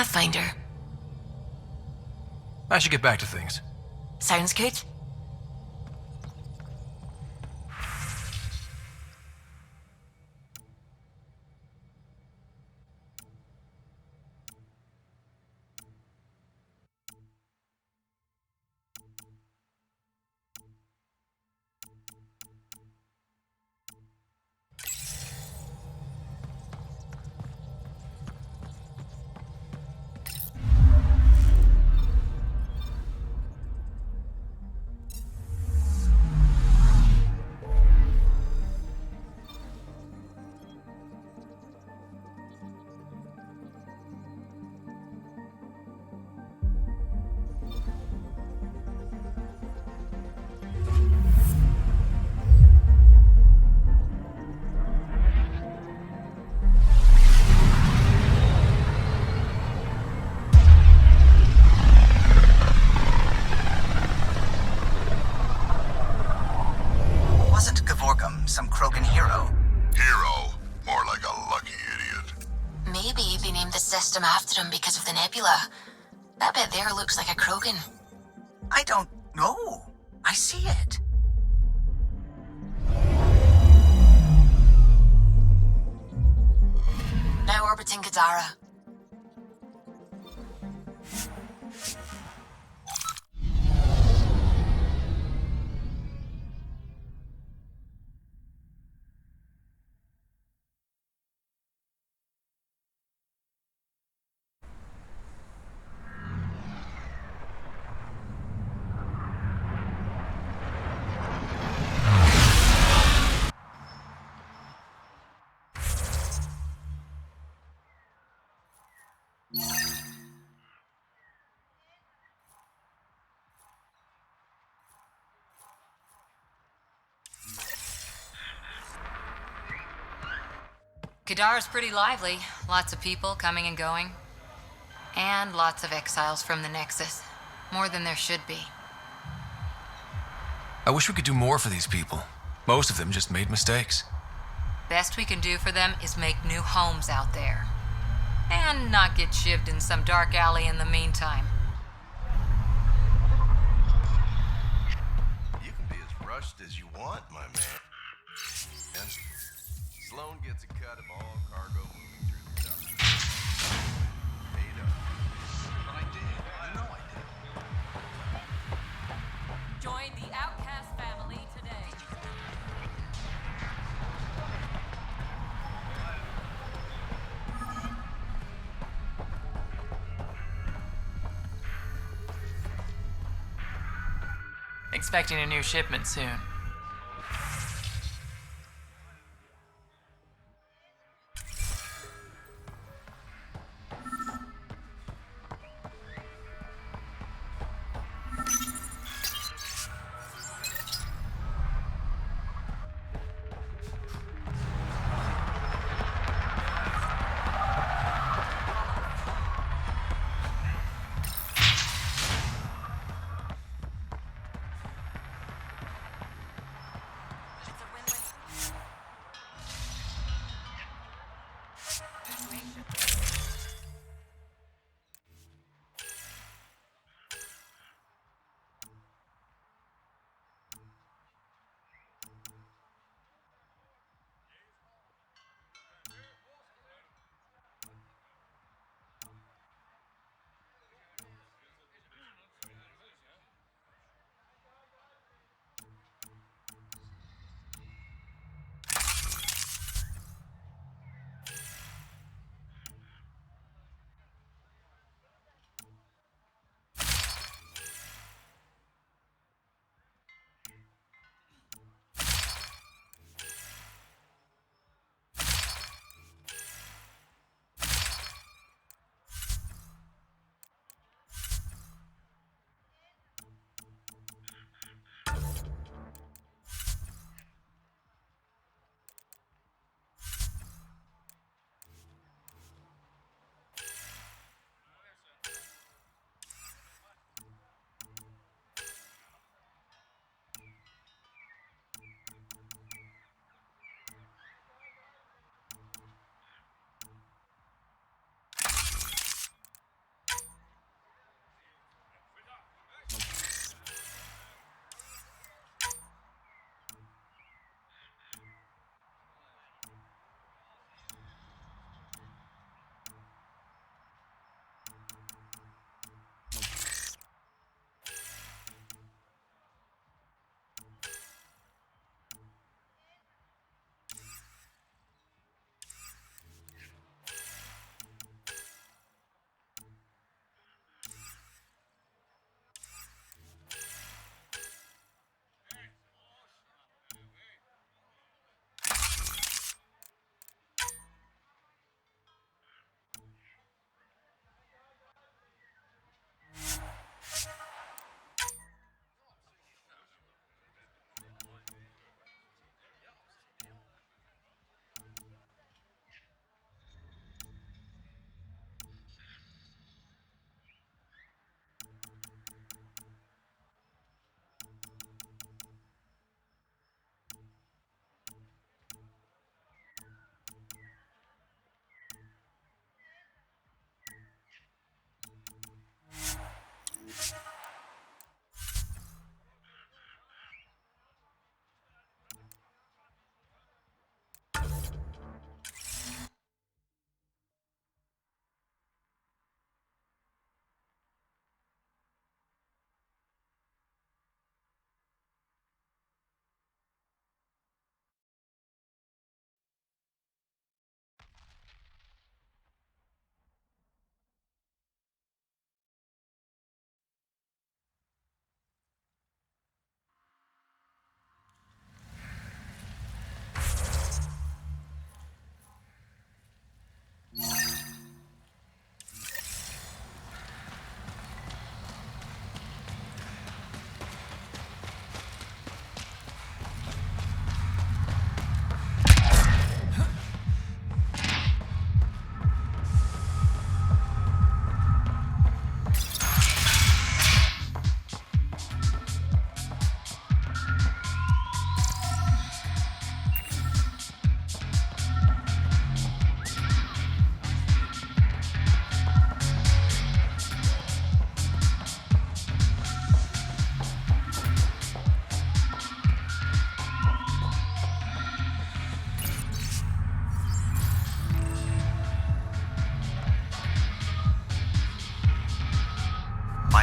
Pathfinder. I should get back to things. Sounds good. Some Krogan hero. Hero? More like a lucky idiot. Maybe they named the system after him because of the nebula. That bit there looks like a Krogan. I don't know. I see it. Now orbiting Kadara. Kadara's pretty lively. Lots of people coming and going. And lots of exiles from the Nexus. More than there should be. I wish we could do more for these people. Most of them just made mistakes. Best we can do for them is make new homes out there. And not get shivved in some dark alley in the meantime. You can be as rushed as you want, my man. And Sloan gets a cut of all cargo moving through the dump. Paid up. But I did. You know I did. Join the Outcast family today. Expecting a new shipment soon.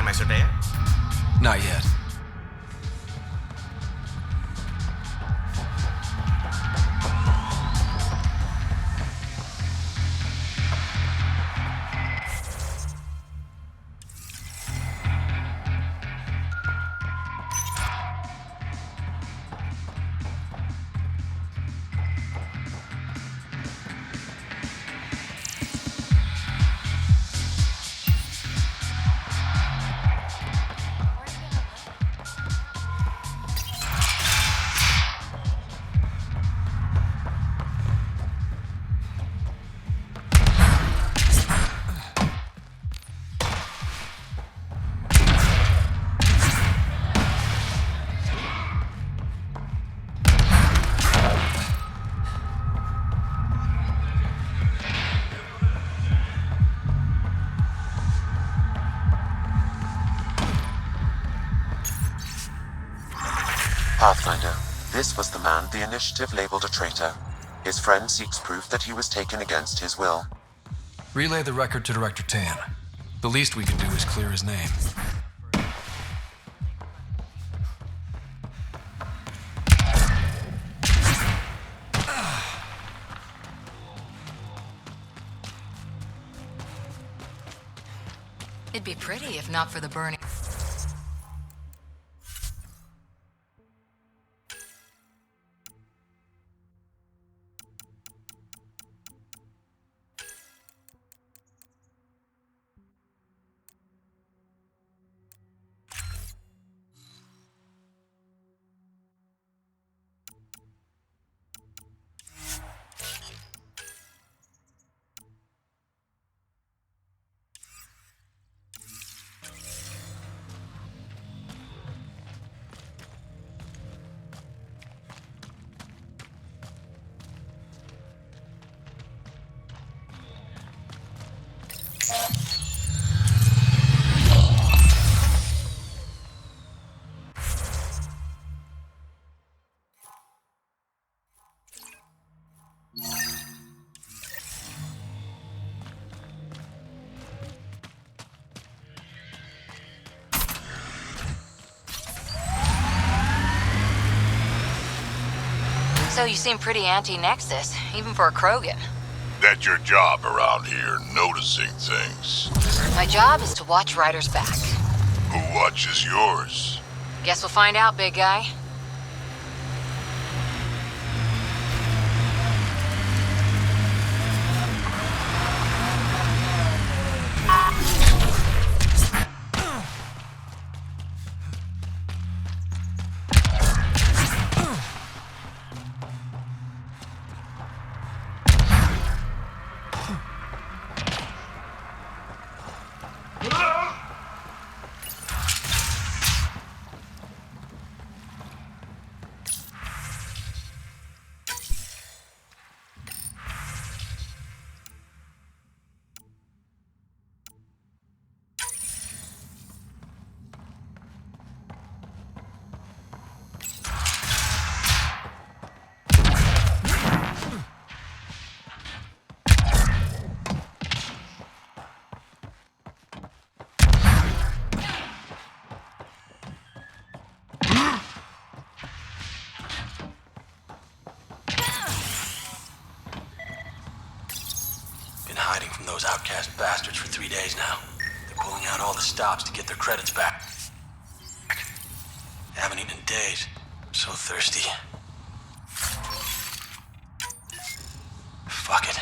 my surveyor? Not yet. Pathfinder, this was the man the Initiative labeled a traitor. His friend seeks proof that he was taken against his will. Relay the record to Director Tan. The least we can do is clear his name. It'd be pretty if not for the burning. So you seem pretty anti-Nexus, even for a Krogan. That's your job around here, noticing things. My job is to watch Ryder's back. Who watches yours? Guess we'll find out, big guy. Hiding from those outcast bastards for 3 days now. They're pulling out all the stops to get their credits back. I haven't eaten in days. I'm so thirsty. Fuck it.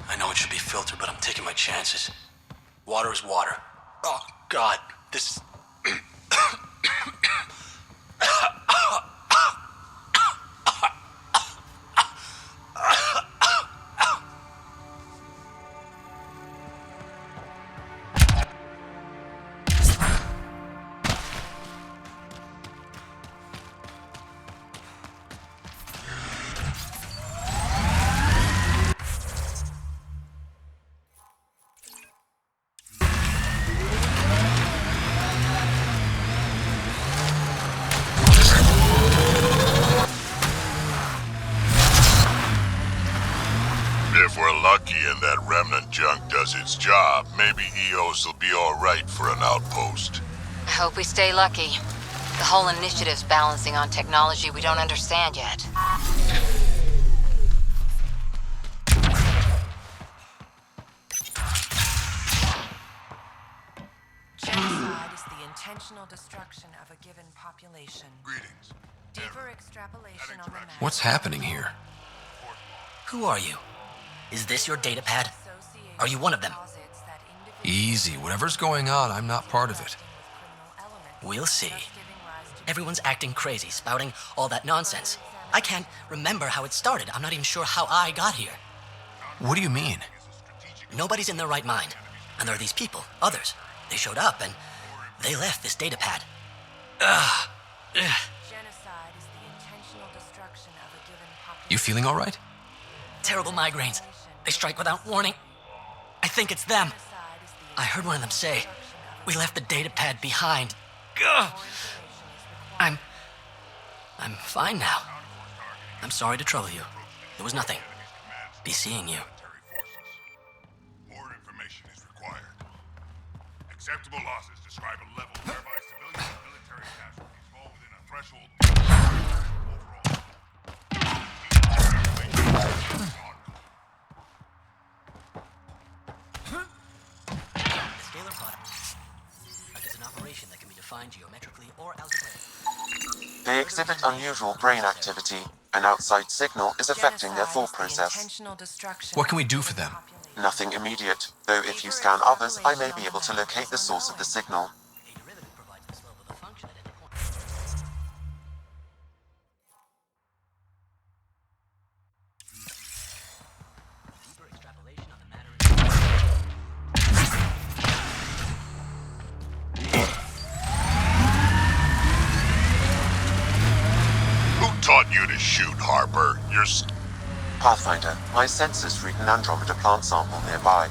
I know it should be filtered, but I'm taking my chances. Water is water. Oh, God. This... If we're lucky and that Remnant junk does its job, maybe EOS will be alright for an outpost. I hope we stay lucky. The whole initiative's balancing on technology we don't understand yet. Genocide is the intentional destruction of a given population. Greetings. Deeper extrapolation on the map. What's happening here? Who are you? Is this your datapad? Are you one of them? Easy. Whatever's going on, I'm not part of it. We'll see. Everyone's acting crazy, spouting all that nonsense. I can't remember how it started. I'm not even sure how I got here. What do you mean? Nobody's in their right mind. And there are these people, others. They showed up and they left this datapad. Ugh. Genocide is the intentional destruction of a given population. You feeling all right? Terrible migraines. They strike without warning. I think it's them. I heard one of them say, "We left the datapad behind." Ugh. I'm fine now. I'm sorry to trouble you. There was nothing. Be seeing you. More information is required. Acceptable losses describe a level whereby civilian and military casualties fall within a threshold The scalar product is an operation that can be defined geometrically or algebraically. They exhibit unusual brain activity. An outside signal is affecting their thought process. What can we do for them? Nothing immediate, though if you scan others, I may be able to locate the source of the signal. A derivative provides the slope of the function at any point. Deeper extrapolation on the matter. Who taught you to shoot, Harper? Pathfinder, my sensors read an Andromeda plant sample nearby.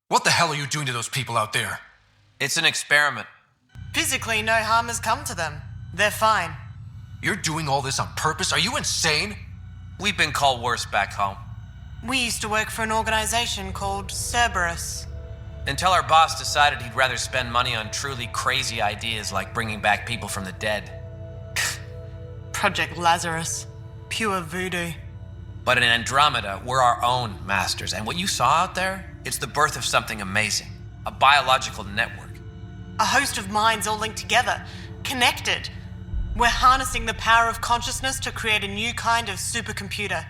What the hell are you doing to those people out there? It's an experiment. Physically, no harm has come to them. They're fine. You're doing all this on purpose? Are you insane? We've been called worse back home. We used to work for an organization called Cerberus. Until our boss decided he'd rather spend money on truly crazy ideas like bringing back people from the dead. Project Lazarus. Pure voodoo. But in Andromeda, we're our own masters. And what you saw out there, it's the birth of something amazing. A biological network. A host of minds all linked together. Connected. We're harnessing the power of consciousness to create a new kind of supercomputer.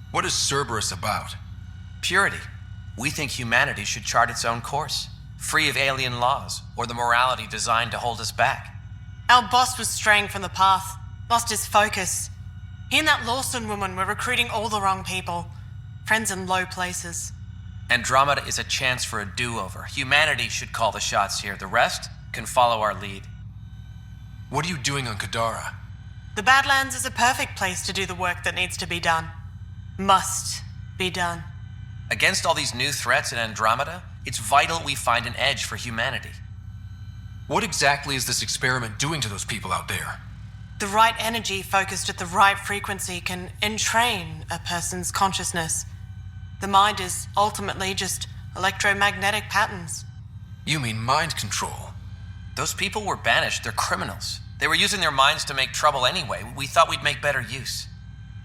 What is Cerberus about? Purity. We think humanity should chart its own course, free of alien laws or the morality designed to hold us back. Our boss was straying from the path, lost his focus. He and that Lawson woman were recruiting all the wrong people. Friends in low places. Andromeda is a chance for a do-over. Humanity should call the shots here. The rest can follow our lead. What are you doing on Kadara? The Badlands is a perfect place to do the work that needs to be done. Must be done. Against all these new threats in Andromeda, it's vital we find an edge for humanity. What exactly is this experiment doing to those people out there? The right energy focused at the right frequency can entrain a person's consciousness. The mind is ultimately just electromagnetic patterns. You mean mind control? Those people were banished. They're criminals. They were using their minds to make trouble anyway. We thought we'd make better use.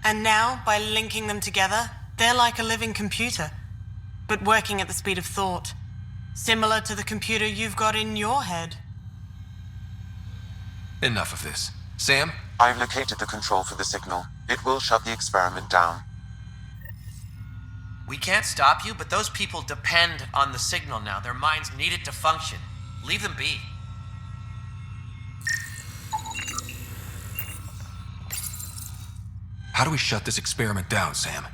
And now, by linking them together, they're like a living computer, but working at the speed of thought. Similar to the computer you've got in your head. Enough of this. Sam? I've located the control for the signal. It will shut the experiment down. We can't stop you, but those people depend on the signal now. Their minds need it to function. Leave them be. How do we shut this experiment down, Sam?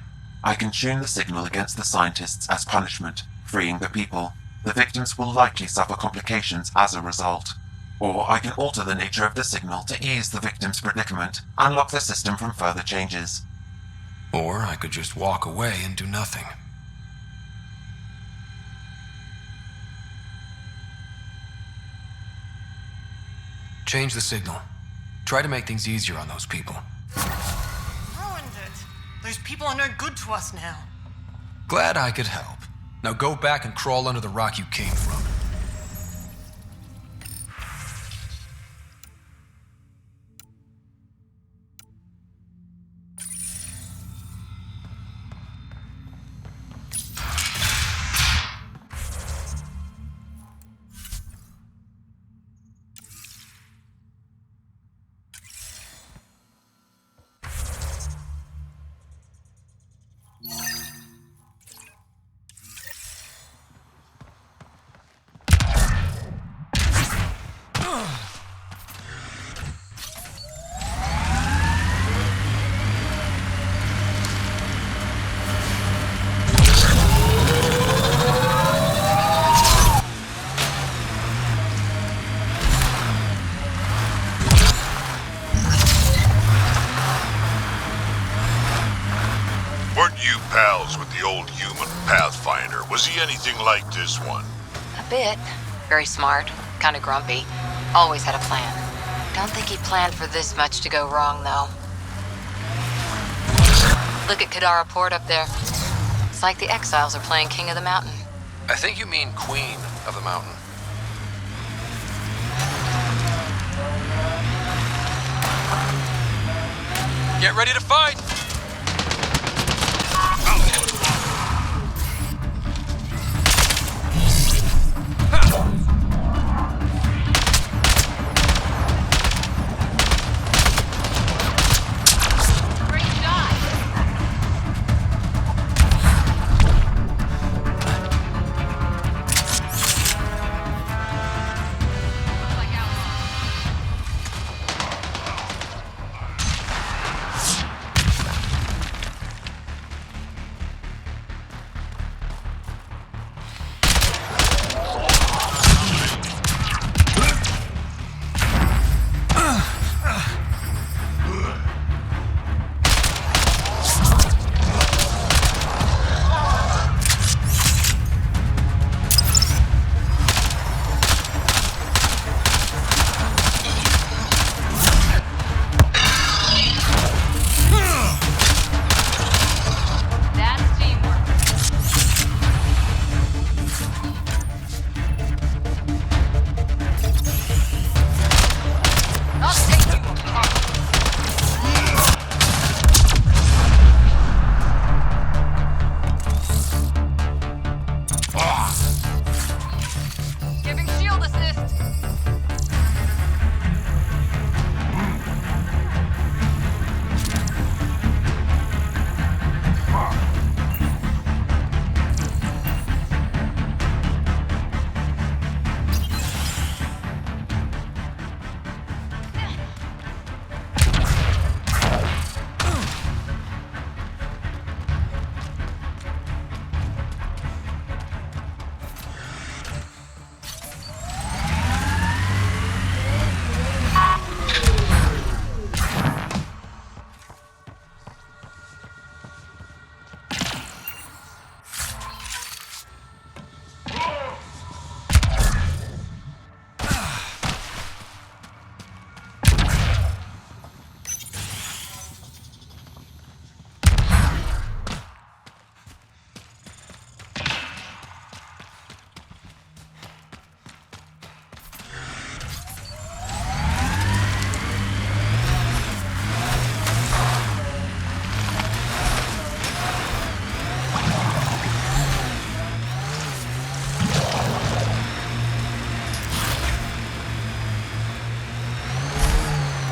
I can tune the signal against the scientists as punishment, freeing the people. The victims will likely suffer complications as a result. Or I can alter the nature of the signal to ease the victim's predicament, unlock the system from further changes. Or I could just walk away and do nothing. Change the signal. Try to make things easier on those people. Ruined it. Those people are no good to us now. Glad I could help. Now go back and crawl under the rock you came from. Weren't you pals with the old human Pathfinder? Was he anything like this one? A bit. Very smart, kind of grumpy. Always had a plan. Don't think he planned for this much to go wrong, though. Look at Kadara Port up there. It's like the exiles are playing King of the Mountain. I think you mean Queen of the Mountain. Get ready to fight!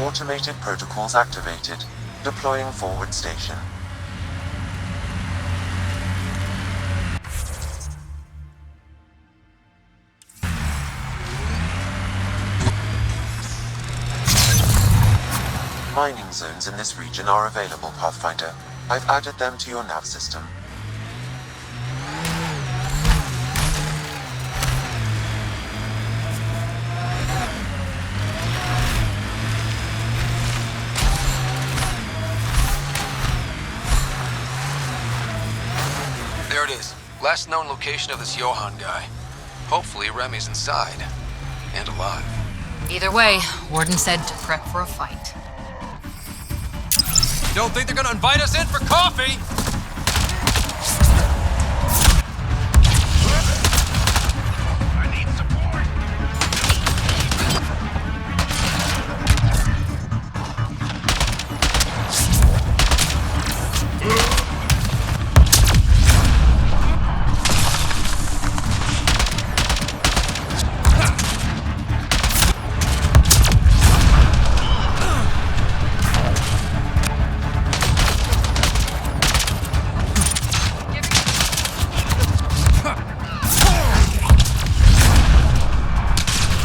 Automated protocols activated. Deploying forward station. Mining zones in this region are available, Pathfinder. I've added them to your nav system. There it is. Last known location of this Johann guy. Hopefully Remy's inside. And alive. Either way, Warden said to prep for a fight. Don't think they're gonna invite us in for coffee? I need support.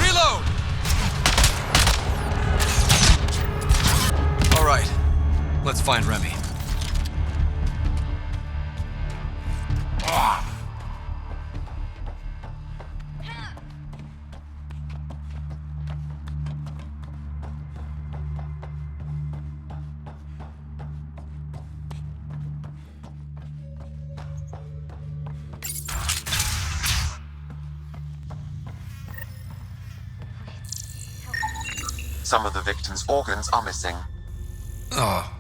Reload! All right. Let's find Remy. Some of the victim's organs are missing. Oh.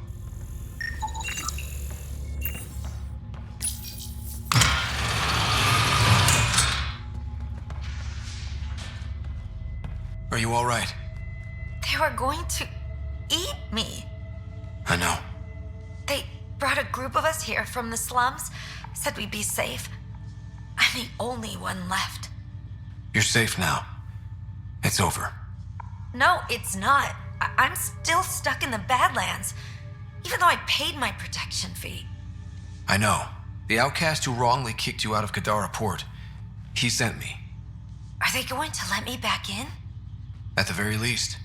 Are you all right? They were going to eat me. I know. They brought a group of us here from the slums, said we'd be safe. I'm the only one left. You're safe now. It's over. No, it's not. I'm still stuck in the Badlands, even though I paid my protection fee. I know. The outcast who wrongly kicked you out of Kadara Port. He sent me. Are they going to let me back in? At the very least.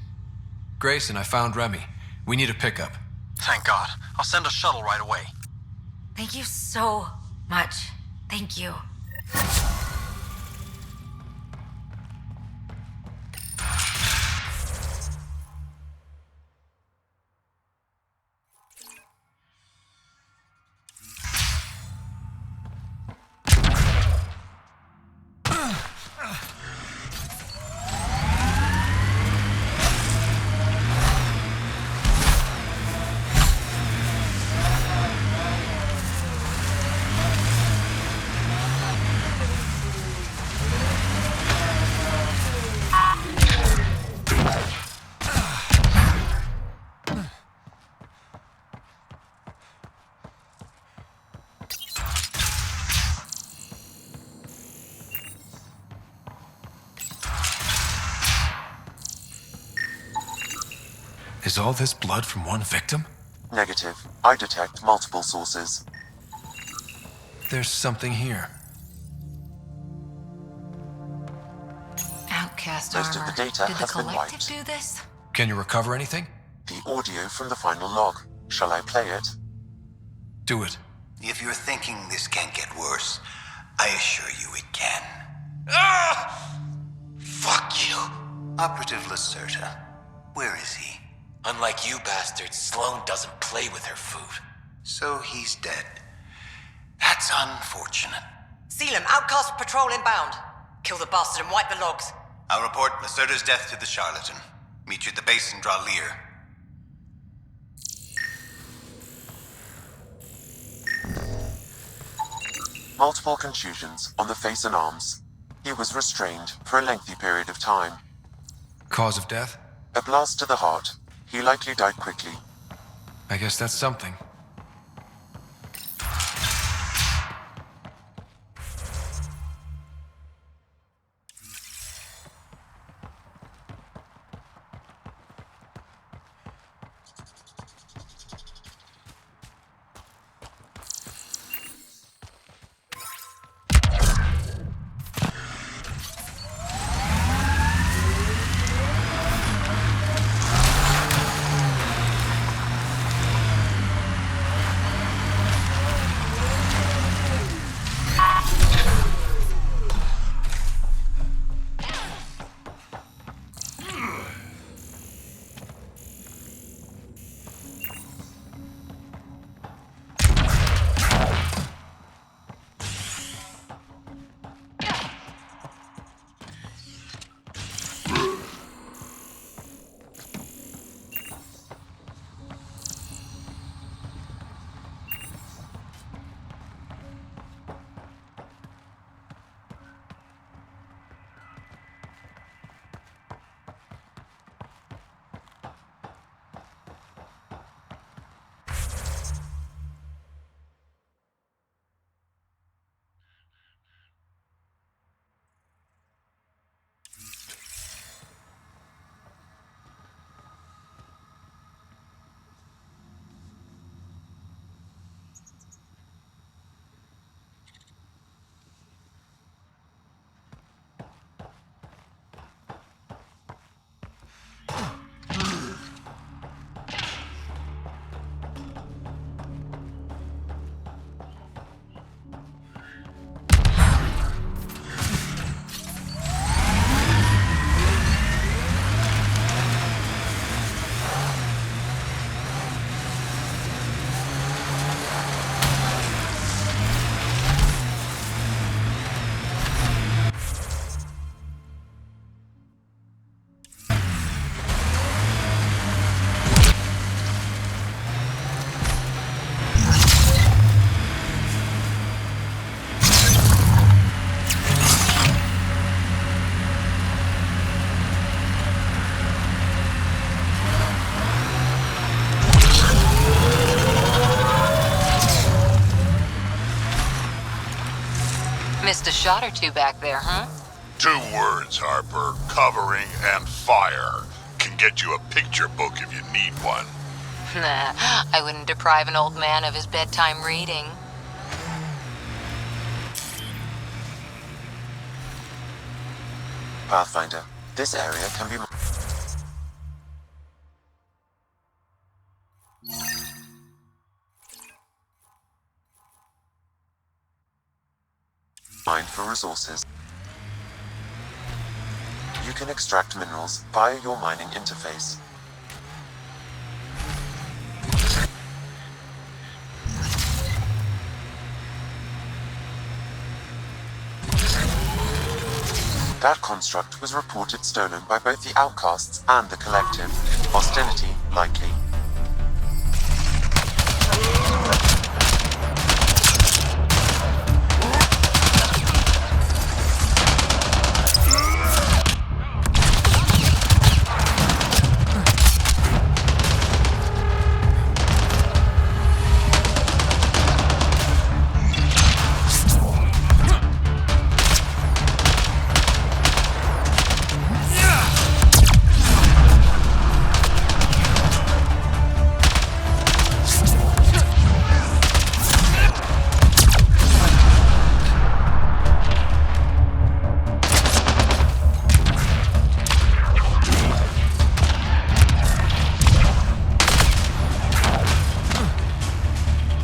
Grayson, I found Remy. We need a pickup. Thank God. I'll send a shuttle right away. Thank you so much. Thank you. Is all this blood from one victim? Negative. I detect multiple sources. There's something here. Outcast Most of armor. the data Did the has been collective wiped. do this? Can you recover anything? The audio from the final log. Shall I play it? Do it. If you're thinking this can't get worse, I assure you it can. Fuck you. Operative Lacerta. Where is he? Unlike you bastards, Sloane doesn't play with her food. So he's dead. That's unfortunate. Seal him. Outcast patrol inbound. Kill the bastard and wipe the logs. I'll report Lacerta's death to the charlatan. Meet you at the base and draw Lear. Multiple contusions on the face and arms. He was restrained for a lengthy period of time. Cause of death? A blast to the heart. He likely died quickly. I guess that's something. Missed a shot or two back there, huh? 2 words, Harper. Covering and fire. Can get you a picture book if you need one. Nah, I wouldn't deprive an old man of his bedtime reading. Pathfinder, this area can be mined for resources. You can extract minerals via your mining interface. That construct was reported stolen by both the Outcasts and the Collective. Hostility likely.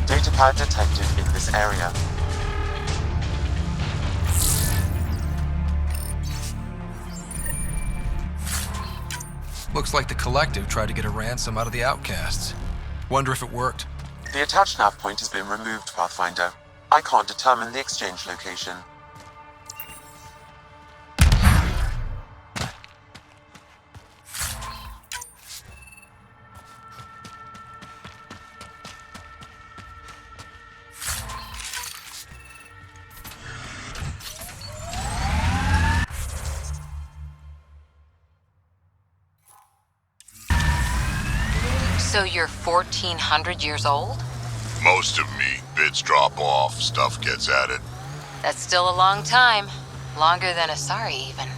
Datapad detected in this area. Looks like the Collective tried to get a ransom out of the Outcasts. Wonder if it worked. The attached nav point has been removed, Pathfinder. I can't determine the exchange location. So you're 1,400 years old? Most of me. Bits drop off, stuff gets added. That's still a long time. Longer than Asari, even.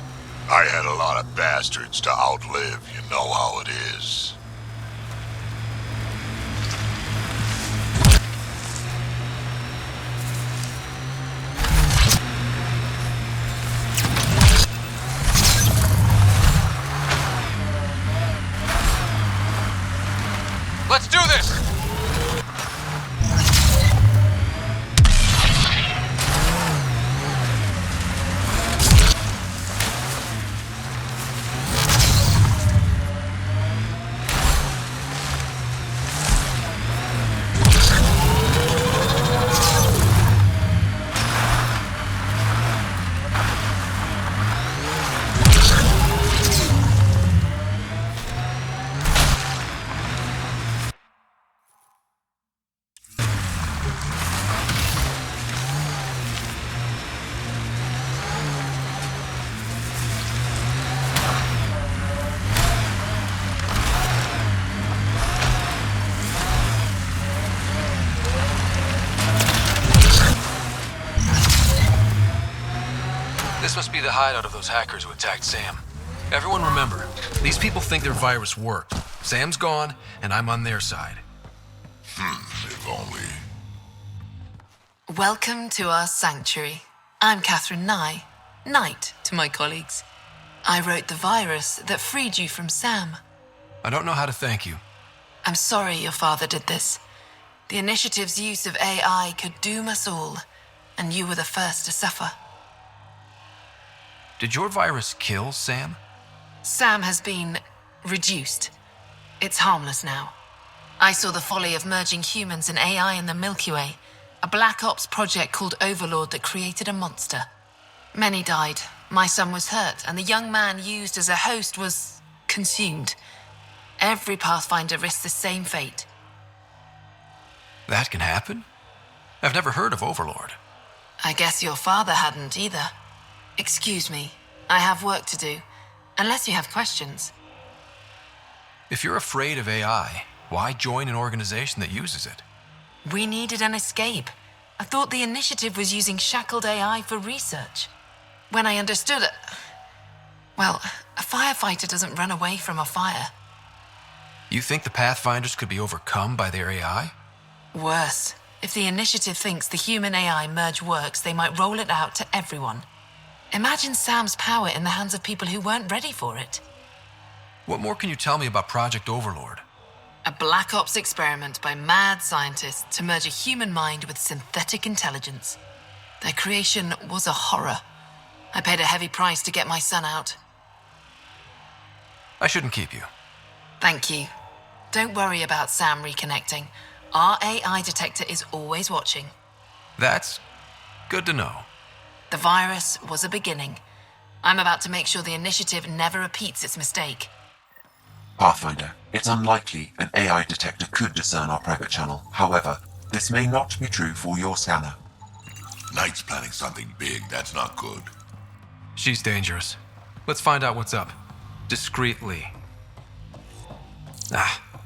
I had a lot of bastards to outlive, you know how it is. Let's do this! This must be the hideout of those hackers who attacked Sam. Everyone remember, these people think their virus worked. Sam's gone, and I'm on their side. If only. Welcome to our sanctuary. I'm Catherine Nye, Knight to my colleagues. I wrote the virus that freed you from Sam. I don't know how to thank you. I'm sorry your father did this. The Initiative's use of AI could doom us all, and you were the first to suffer. Did your virus kill Sam? Sam has been reduced. It's harmless now. I saw the folly of merging humans and AI in the Milky Way, a Black Ops project called Overlord that created a monster. Many died. My son was hurt, and the young man used as a host was consumed. Every Pathfinder risks the same fate. That can happen? I've never heard of Overlord. I guess your father hadn't either. Excuse me, I have work to do, unless you have questions. If you're afraid of AI, why join an organization that uses it? We needed an escape, I thought the initiative was using shackled AI for research. When I understood it... Well, a firefighter doesn't run away from a fire. You think the Pathfinders could be overcome by their AI? Worse. If the initiative thinks the human-AI merge works, they might roll it out to everyone. Imagine Sam's power in the hands of people who weren't ready for it. What more can you tell me about Project Overlord? A Black Ops experiment by mad scientists to merge a human mind with synthetic intelligence. Their creation was a horror. I paid a heavy price to get my son out. I shouldn't keep you. Thank you. Don't worry about Sam reconnecting. Our AI detector is always watching. That's good to know. The virus was a beginning. I'm about to make sure the initiative never repeats its mistake. Pathfinder, it's unlikely an AI detector could discern our private channel. However, this may not be true for your scanner. Knight's planning something big. That's not good. She's dangerous. Let's find out what's up. Discreetly.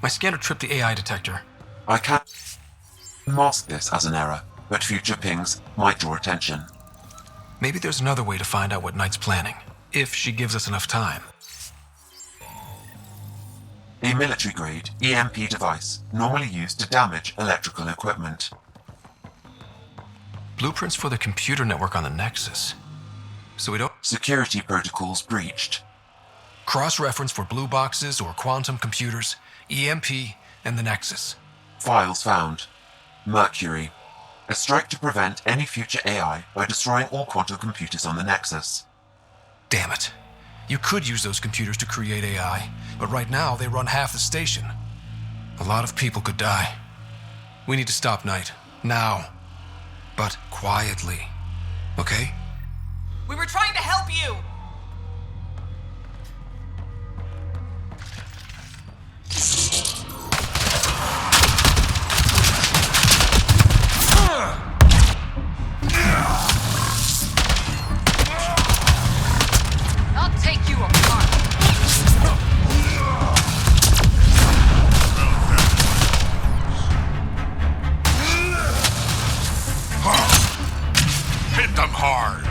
My scanner tripped the AI detector. I can't mask this as an error, but future pings might draw attention. Maybe there's another way to find out what Knight's planning, if she gives us enough time. A military-grade EMP device, normally used to damage electrical equipment. Blueprints for the computer network on the Nexus. So we don't... Security protocols breached. Cross-reference for blue boxes or quantum computers, EMP, and the Nexus. Files found. Mercury. A strike to prevent any future AI by destroying all quantum computers on the Nexus. Damn it. You could use those computers to create AI, but right now they run half the station. A lot of people could die. We need to stop Knight. Now. But quietly. Okay? We were trying to help you! I'll take you apart. Hit them hard.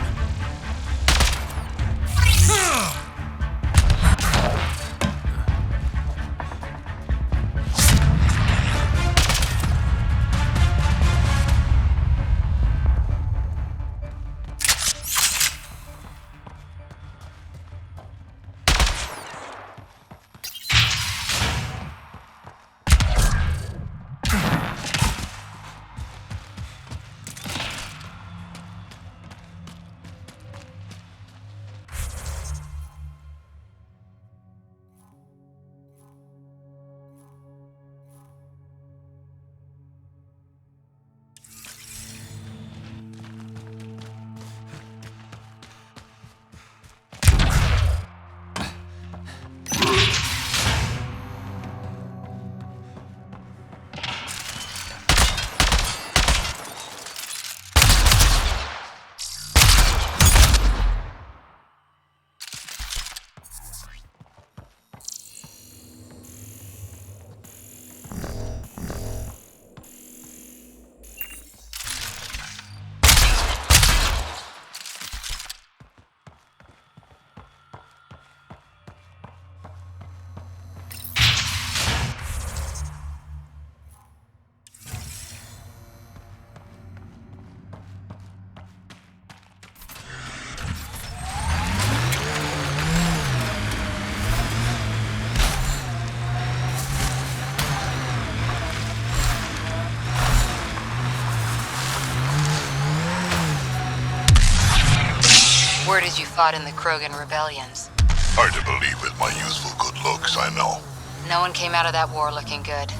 Word is you fought in the Krogan rebellions. Hard to believe with my youthful good looks, I know. No one came out of that war looking good.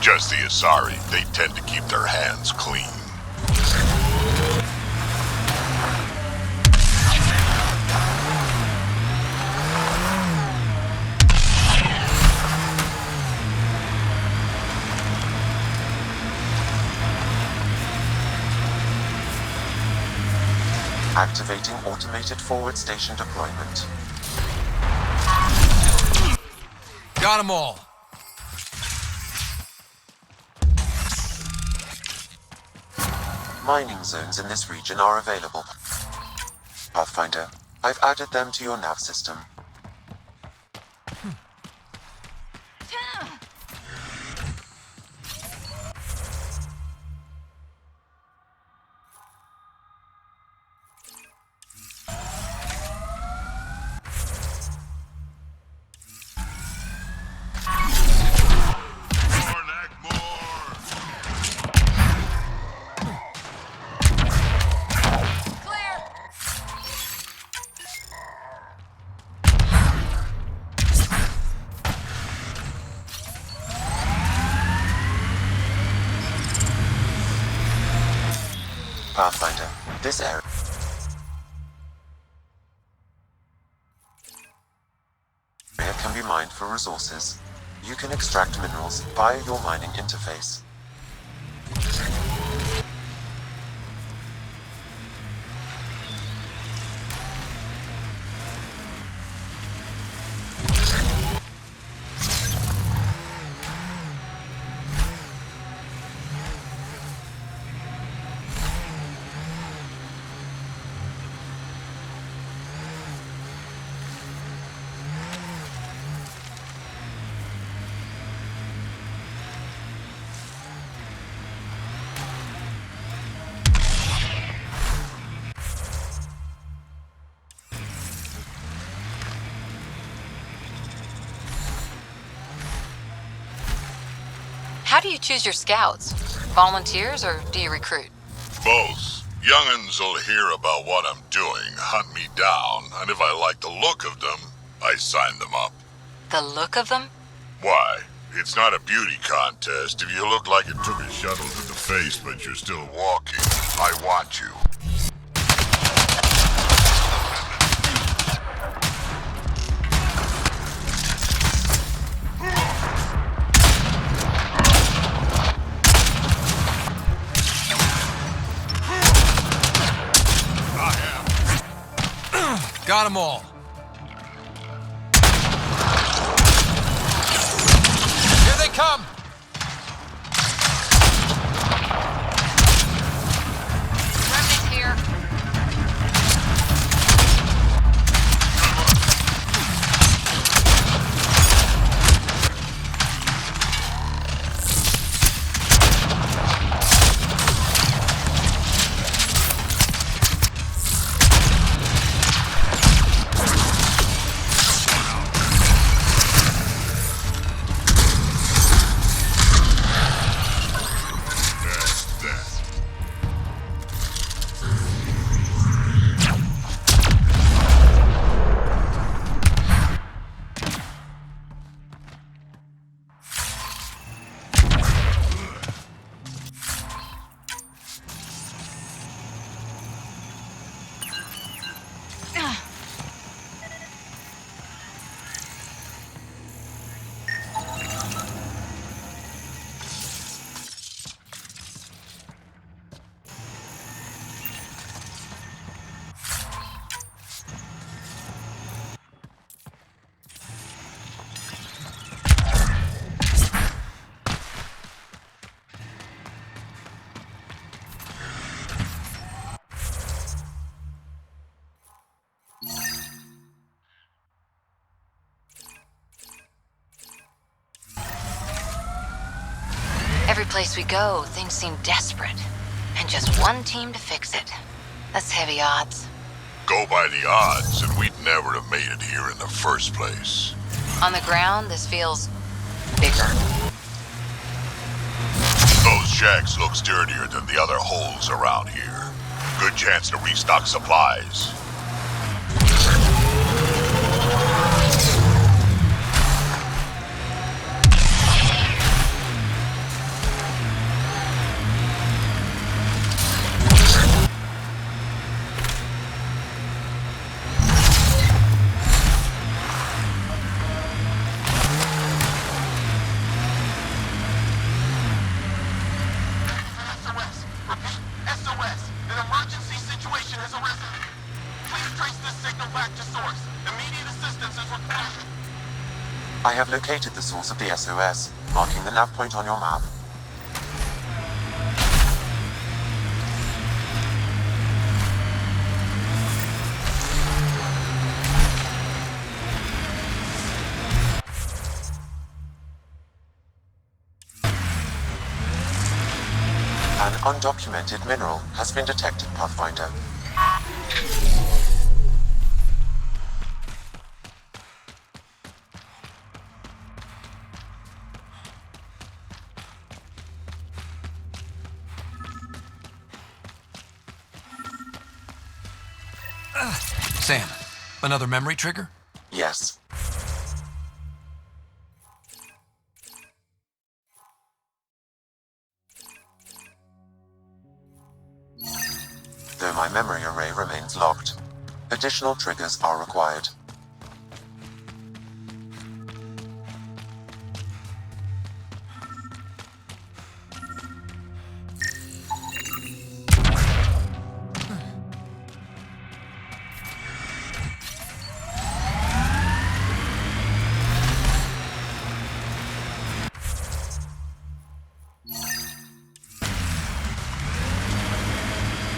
Just the Asari, they tend to keep their hands clean. Activating automated forward station deployment. Got them all. Mining zones in this region are available. Pathfinder, I've added them to your nav system. Pathfinder, this area can be mined for resources. You can extract minerals via your mining interface. How do you choose your scouts? Volunteers or do you recruit? Both. Young'uns will hear about what I'm doing, hunt me down, and if I like the look of them, I sign them up. The look of them? Why? It's not a beauty contest. If you look like it took a shuttle to the face but you're still walking, I want you. Got them all. Here they come! Remnant here. Every place we go, things seem desperate. And just one team to fix it. That's heavy odds. Go by the odds, and we'd never have made it here in the first place. On the ground, this feels bigger. Those shacks look sturdier than the other holes around here. Good chance to restock supplies. I have located the source of the SOS, marking the nav point on your map. undocumented mineral has been detected, Pathfinder. Sam, another memory trigger? Yes. Though my memory array remains locked, additional triggers are required.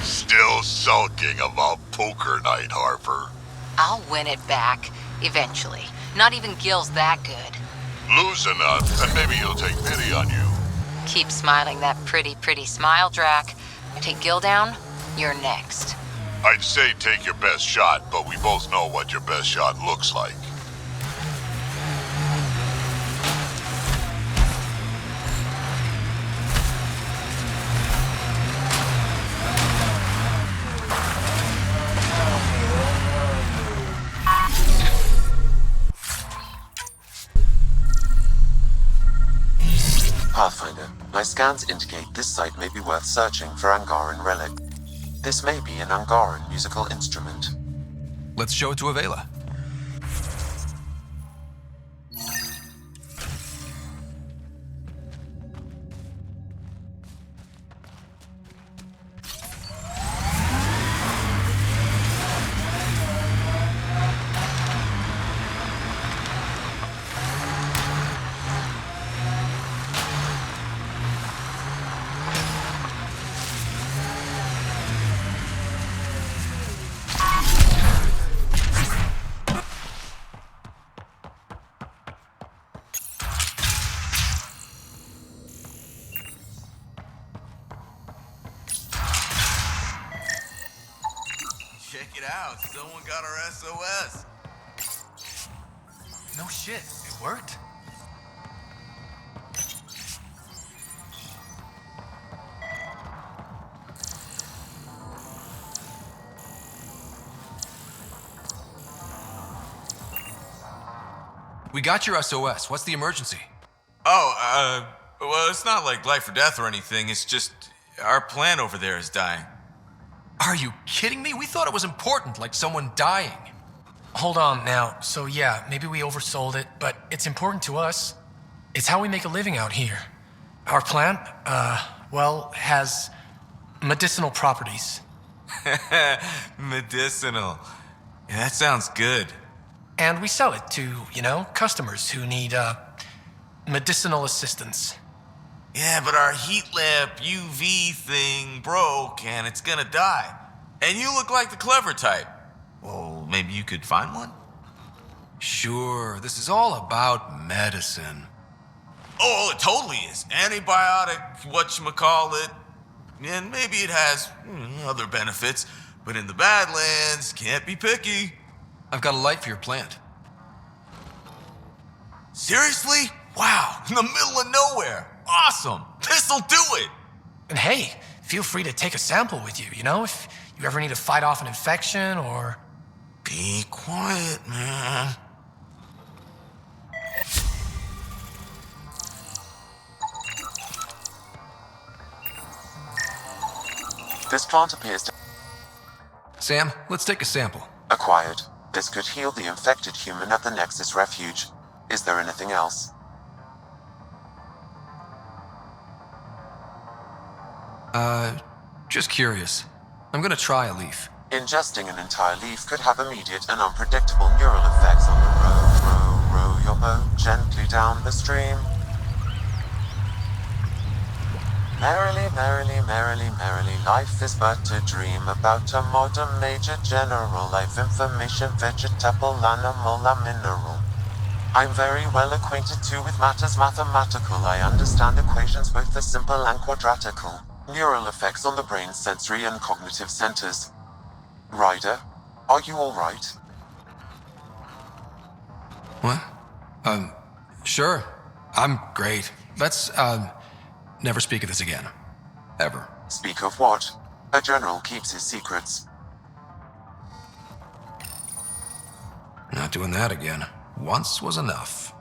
Still sulking about poker night, Harper. I'll win it back, eventually. Not even Gil's that good. Lose enough, and maybe he'll take pity on you. Keep smiling that pretty, pretty smile, Drac. Take Gil down, you're next. I'd say take your best shot, but we both know what your best shot looks like. Pathfinder, my scans indicate this site may be worth searching for Angaran relic. This may be an Angaran musical instrument. Let's show it to Avela. Check it out, someone got our SOS. No shit, it worked. We got your SOS. What's the emergency? Oh, well, it's not like life or death or anything. It's just our plan over there is dying. Are you kidding me? We thought it was important, like someone dying. Hold on now. So yeah, maybe we oversold it, but it's important to us. It's how we make a living out here. Our plant, well, has medicinal properties. Medicinal. Yeah, that sounds good. And we sell it to, customers who need, medicinal assistance. Yeah, but our heat lamp UV thing broke and it's gonna die. And you look like the clever type. Well, maybe you could find one? Sure, this is all about medicine. Oh, it totally is. Antibiotic, whatchamacallit. And maybe it has other benefits. But in the Badlands, can't be picky. I've got a light for your plant. Seriously? Wow, in the middle of nowhere. Awesome! This'll do it! And hey, feel free to take a sample with you, if you ever need to fight off an infection or... Be quiet, man. This plant appears to... Sam, let's take a sample. Acquired. This could heal the infected human at the Nexus Refuge. Is there anything else? Just curious. I'm gonna try a leaf. Ingesting an entire leaf could have immediate and unpredictable neural effects on the row your boat gently down the stream. Merrily, merrily, merrily, merrily, life is but a dream about a modern major general life information, vegetable, animal, and mineral. I'm very well acquainted too with matters mathematical. I understand equations both the simple and quadratical. neural effects on the brain's sensory and cognitive centers. Ryder, are you alright? What? Sure. I'm great. Let's, never speak of this again. Ever. Speak of what? A general keeps his secrets. Not doing that again. Once was enough.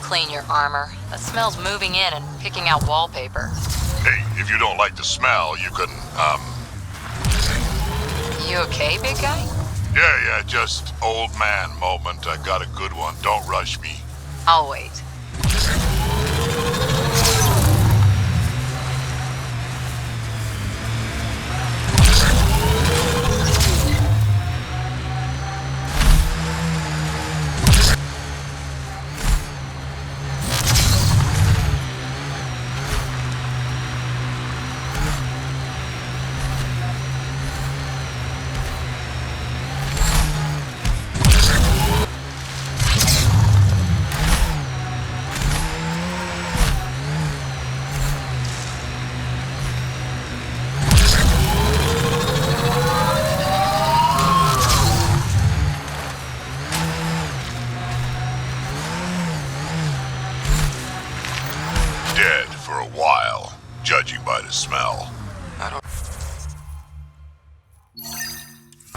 Clean your armor. That smell's moving in and picking out wallpaper. Hey, if you don't like the smell, you can, You okay, big guy? Yeah, just old man moment. I got a good one. Don't rush me. I'll wait. Dead for a while, judging by the smell. I don't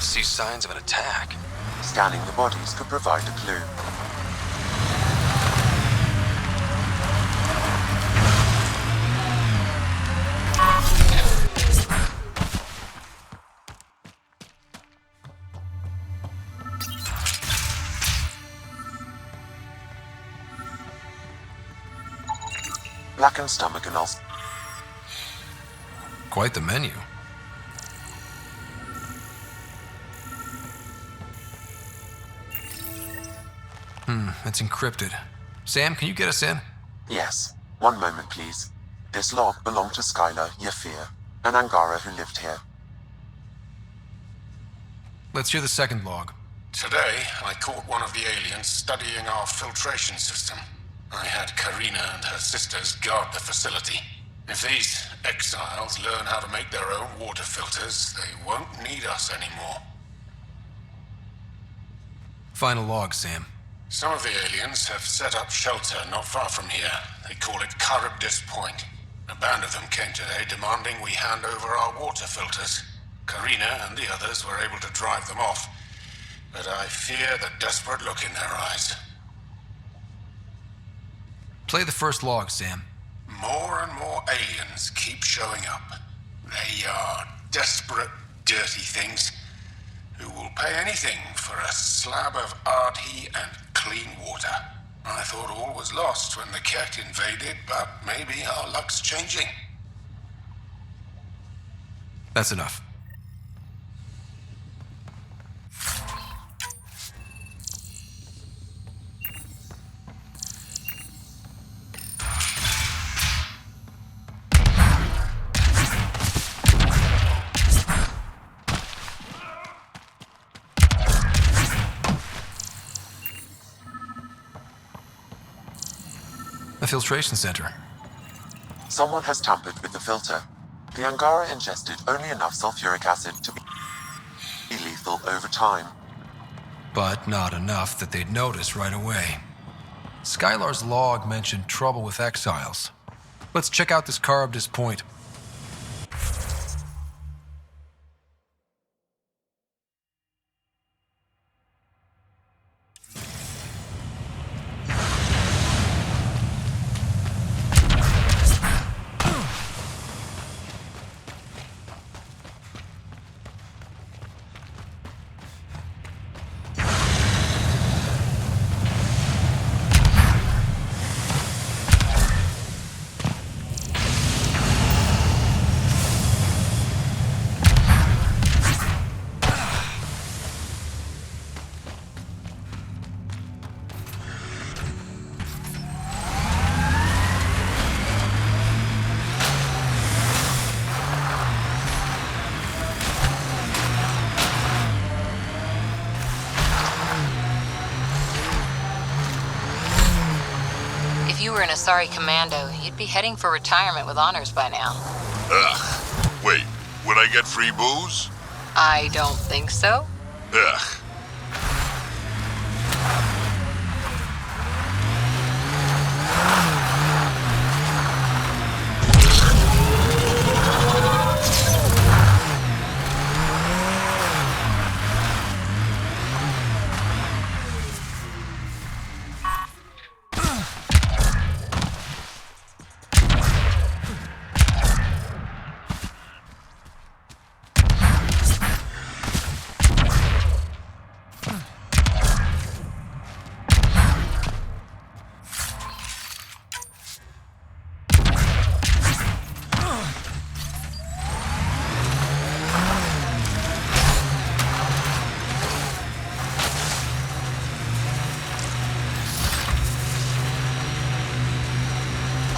see signs of an attack. Scanning the bodies could provide a clue. Blackened stomach and ulcer. Quite the menu. It's encrypted. Sam, can you get us in? Yes. One moment, please. This log belonged to Skylar Yafir, an Angara who lived here. Let's hear the second log. Today, I caught one of the aliens studying our filtration system. I had Karina and her sisters guard the facility. If these exiles learn how to make their own water filters, they won't need us anymore. Final log, Sam. Some of the aliens have set up shelter not far from here. They call it Charybdis Point. A band of them came today demanding we hand over our water filters. Karina and the others were able to drive them off, but I fear the desperate look in their eyes. Play the first log, Sam. More and more aliens keep showing up. They are desperate, dirty things who will pay anything for a slab of Ardhi and clean water. I thought all was lost when the Kett invaded, but maybe our luck's changing. That's enough. A filtration center. Someone has tampered with the filter. The Angara ingested only enough sulfuric acid to be lethal over time. But not enough that they'd notice right away. Skylar's log mentioned trouble with exiles. Let's check out this Charybdis Point. you were an Asari commando, you'd be heading for retirement with honors by now. Ugh. Wait, would I get free booze? I don't think so. Ugh.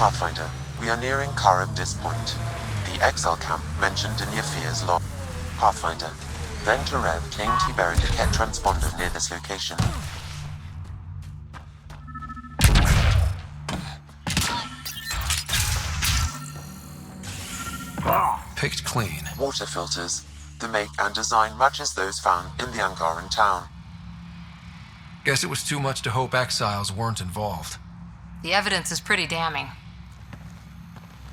Pathfinder, we are nearing Karabdis Point, the exile camp mentioned in Yafir's log. Pathfinder, then Tarev claimed he buried a Kett transponder near this location. Picked clean. Water filters. The make and design matches those found in the Angaran town. Guess it was too much to hope exiles weren't involved. The evidence is pretty damning.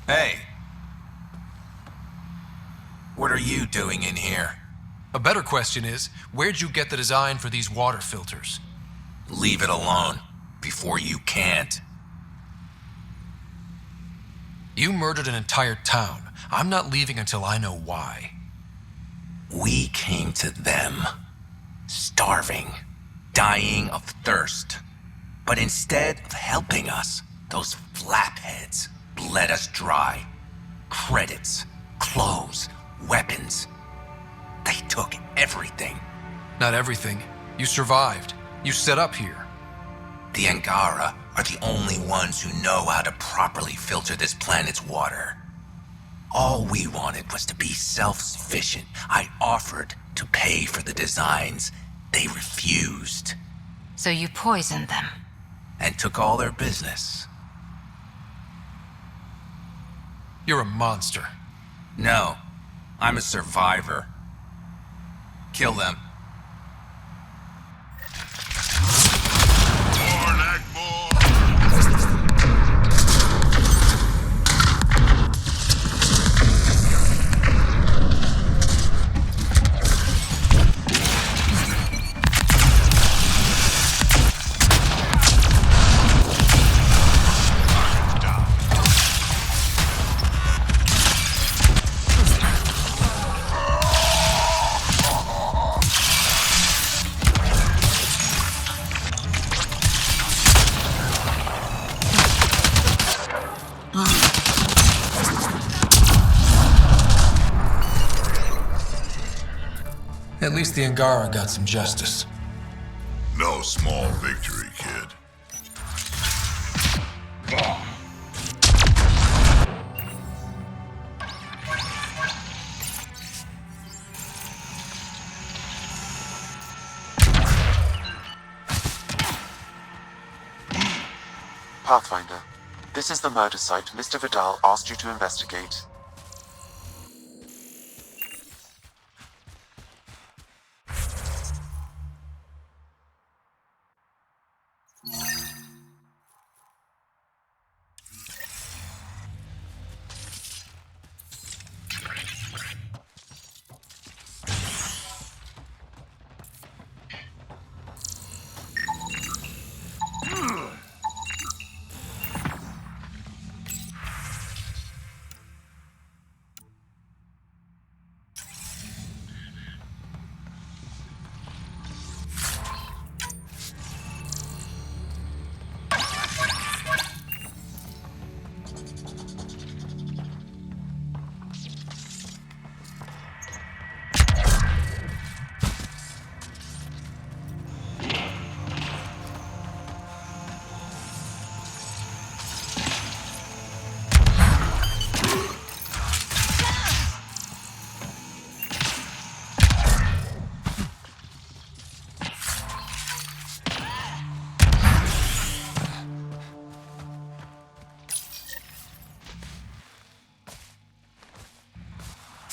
Hey. What are you doing in here? A better question is, where'd you get the design for these water filters? Leave it alone, before you can't. You murdered an entire town. I'm not leaving until I know why. We came to them, starving, dying of thirst. But instead of helping us, those flapheads bled us dry. Credits, clothes, weapons. They took everything. Not everything. You survived. You set up here. The Angara are the only ones who know how to properly filter this planet's water. All we wanted was to be self-sufficient. I offered to pay for the designs. They refused. So you poisoned them? And took all their business. You're a monster. No, I'm a survivor. Kill them. At least the Angara got some justice. No small victory, kid. Pathfinder, this is the murder site Mr. Vidal asked you to investigate.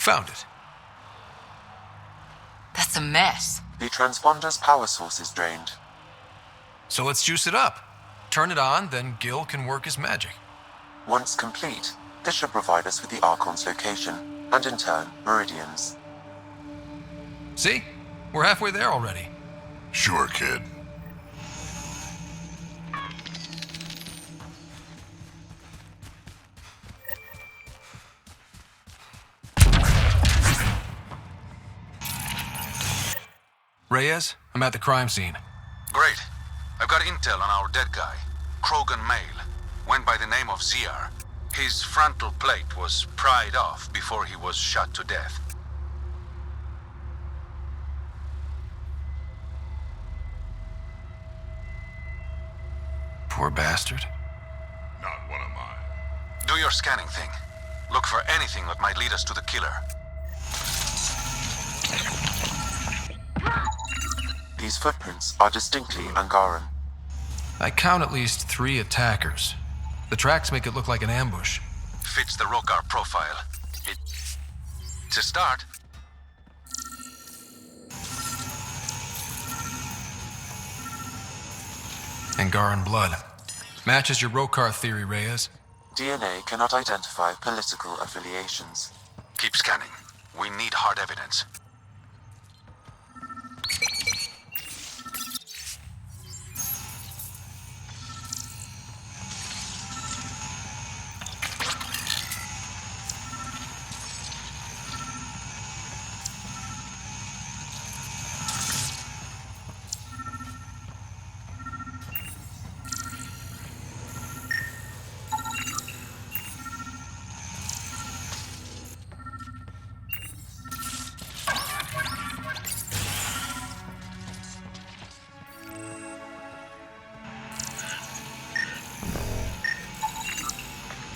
Found it. That's a mess. The transponder's power source is drained. So let's juice it up. Turn it on, then Gil can work his magic. Once complete, this should provide us with the Archon's location, and in turn, meridians. See? We're halfway there already. Sure, kid. Reyes, I'm at the crime scene. Great. I've got intel on our dead guy. Krogan male. Went by the name of ZR. His frontal plate was pried off before he was shot to death. Poor bastard. Not one of mine. Do your scanning thing. Look for anything that might lead us to the killer. These footprints are distinctly Angaran. I count at least 3 attackers. The tracks make it look like an ambush. Fits the Rokar profile. It's a start. Angaran blood. Matches your Rokar theory, Reyes. DNA cannot identify political affiliations. Keep scanning. We need hard evidence.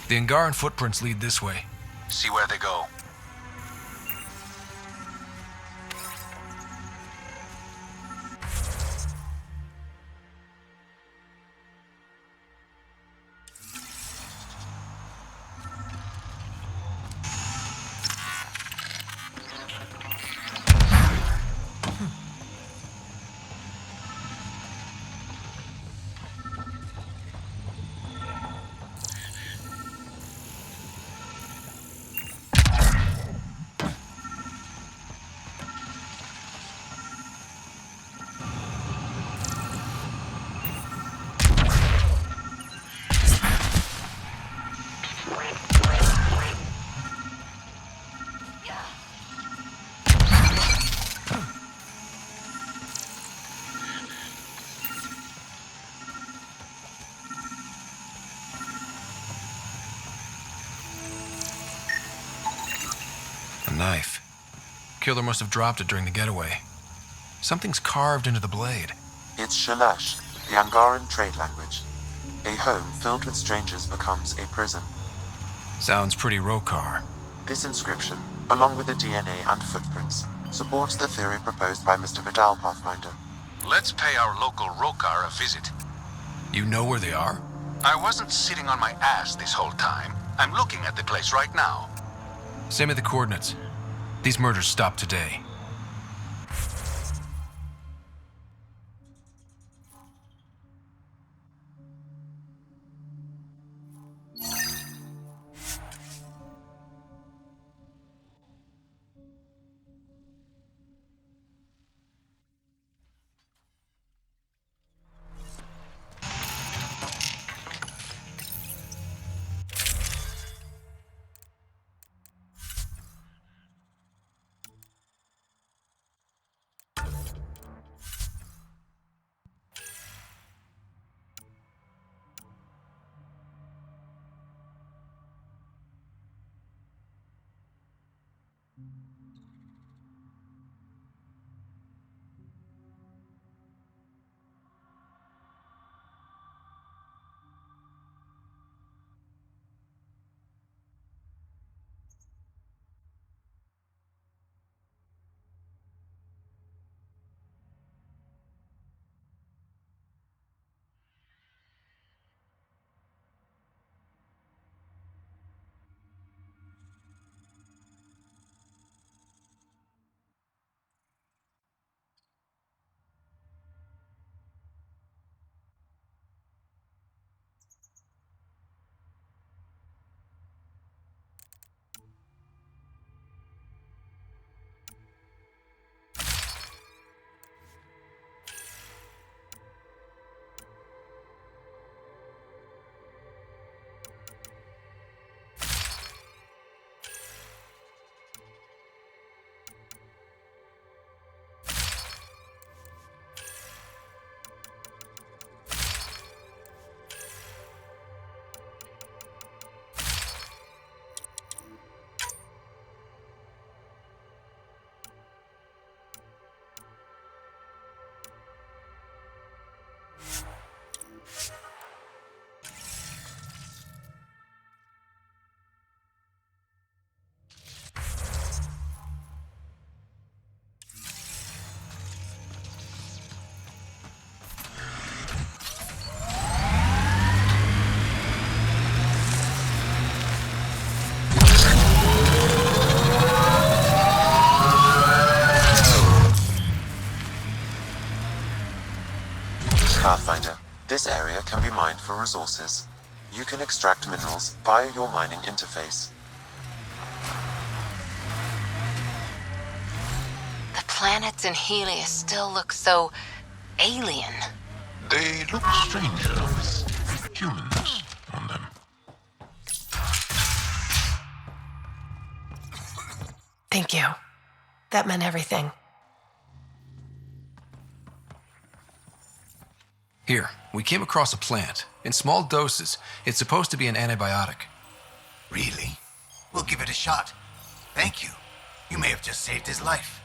The Angaran footprints lead this way. See where they go. A knife. Killer must have dropped it during the getaway. Something's carved into the blade. It's Shalash, the Angaran trade language. A home filled with strangers becomes a prison. Sounds pretty Rokar. This inscription, along with the DNA and footprints, supports the theory proposed by Mr. Vidal, Pathfinder. Let's pay our local Rokar a visit. You know where they are? I wasn't sitting on my ass this whole time. I'm looking at the place right now. Send me the coordinates. These murders stopped today. Pathfinder, this area can be mined for resources. You can extract minerals via your mining interface. The planets in Helios still look so alien. They look stranger with humans on them. Thank you. That meant everything. Here, we came across a plant. In small doses, it's supposed to be an antibiotic. Really? We'll give it a shot. Thank you. You may have just saved his life.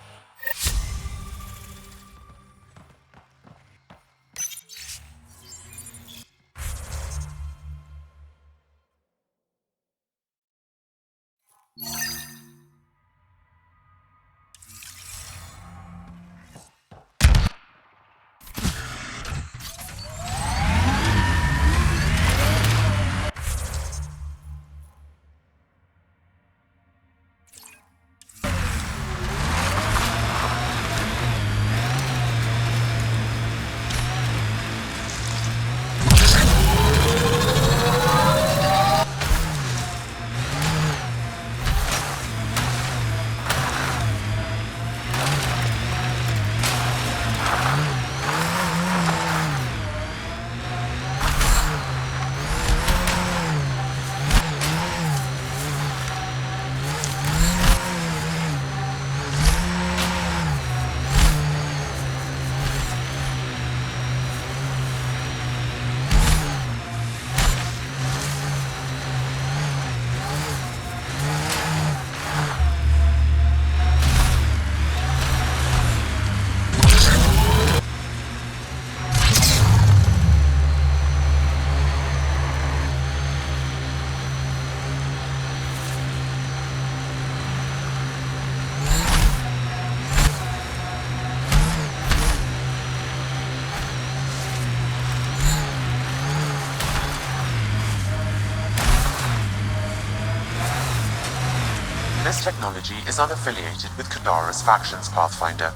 This technology is unaffiliated with Kadara's factions, Pathfinder.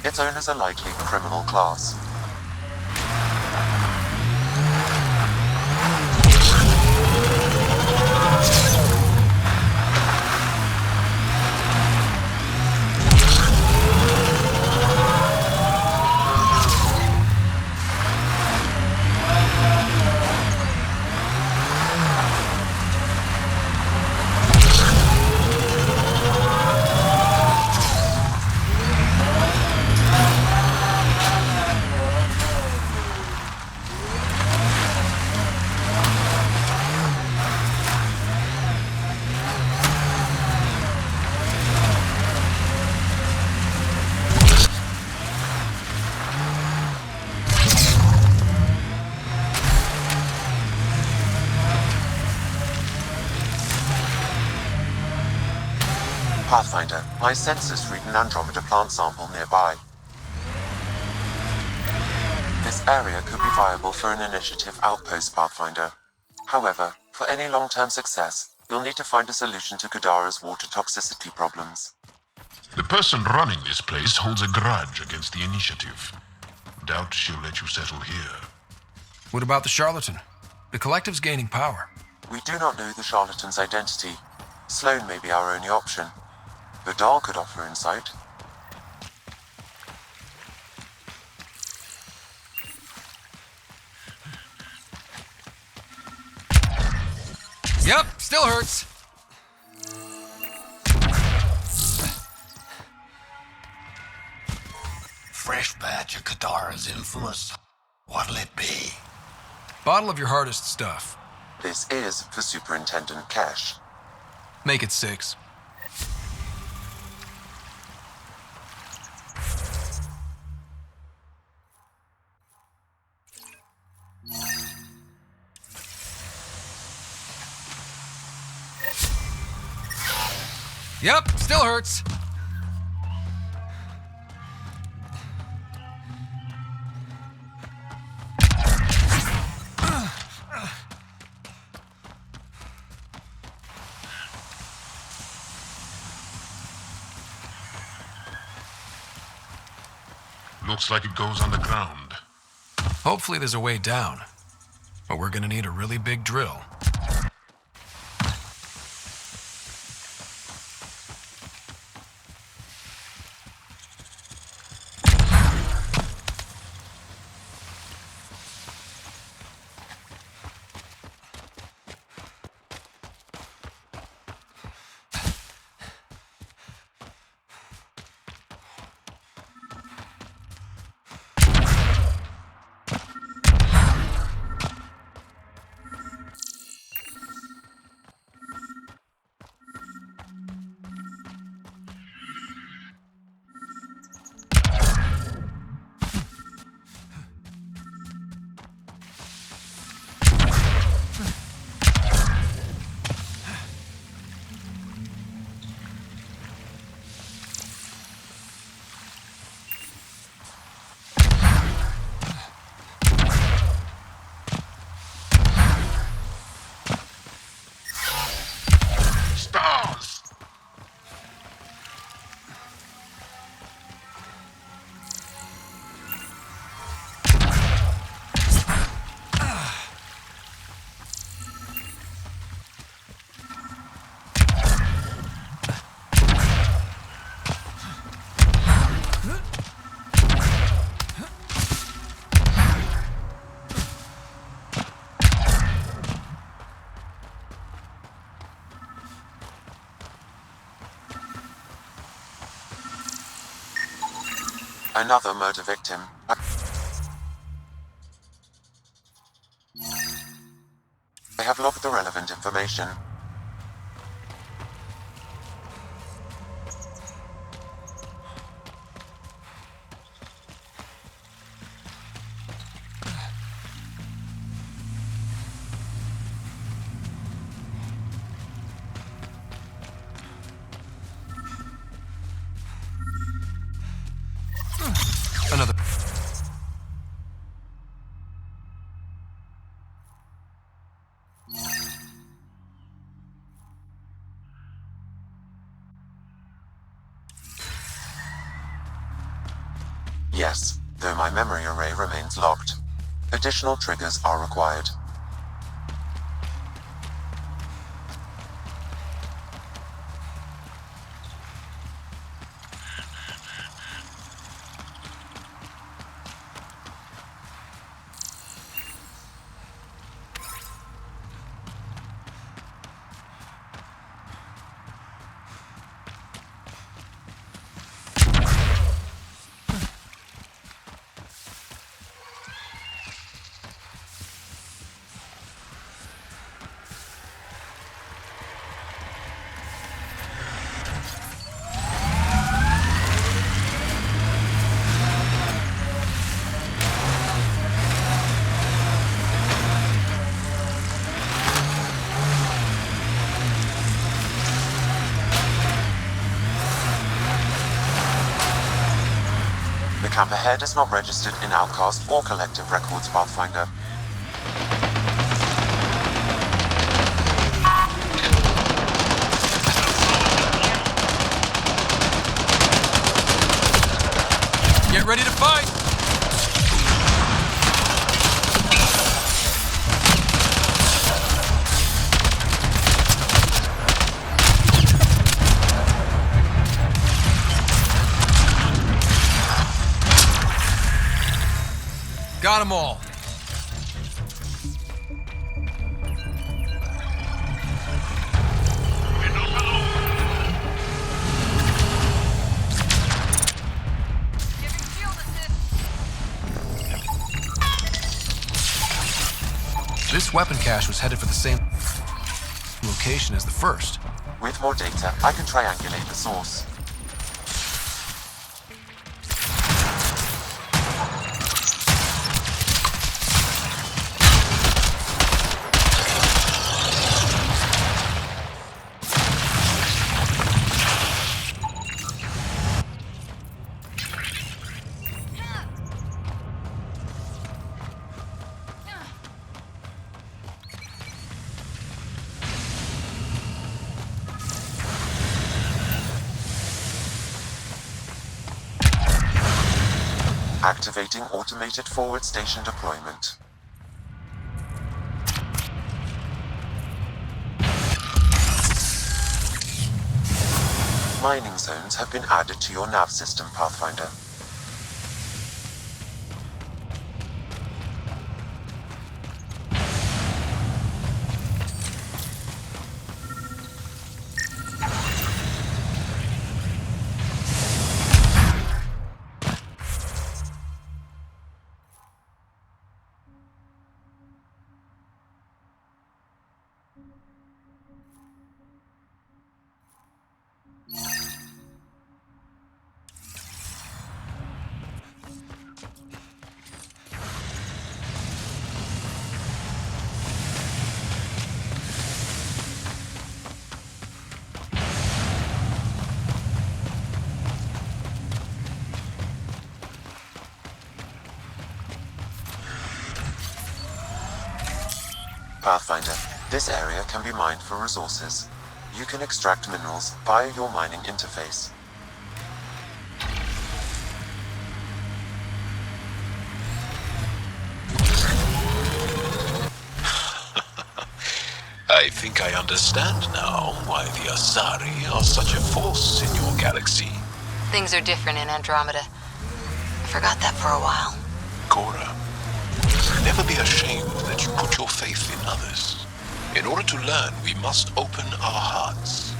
Its owners are likely criminal class. Pathfinder, my sensors read an Andromeda plant sample nearby. This area could be viable for an initiative outpost, Pathfinder. However, for any long-term success, you'll need to find a solution to Kadara's water toxicity problems. The person running this place holds a grudge against the Initiative. Doubt she'll let you settle here. What about the charlatan? The collective's gaining power. We do not know the charlatan's identity. Sloan may be our only option. Vidal could offer insight. Yep, still hurts. Fresh batch of Kadara's infamous. What'll it be? Bottle of your hardest stuff. This is for Superintendent Kesh. Make it 6. Yep, still hurts. Looks like it goes underground. Hopefully there's a way down. But we're gonna need a really big drill. Another murder victim. I have logged the relevant information. Another. Yes, though my memory array remains locked. Additional triggers are required. The camp ahead is not registered in Outcast or Collective Records Pathfinder. Get ready to fight! Got them all. This weapon cache was headed for the same location as the first. With more data, I can triangulate the source. Activating automated forward station deployment. Mining zones have been added to your nav system, Pathfinder. Pathfinder, this area can be mined for resources. You can extract minerals via your mining interface. I think I understand now why the Asari are such a force in your galaxy. Things are different in Andromeda. I forgot that for a while. Cora, never be ashamed that you put your faith in others. In order to learn, we must open our hearts.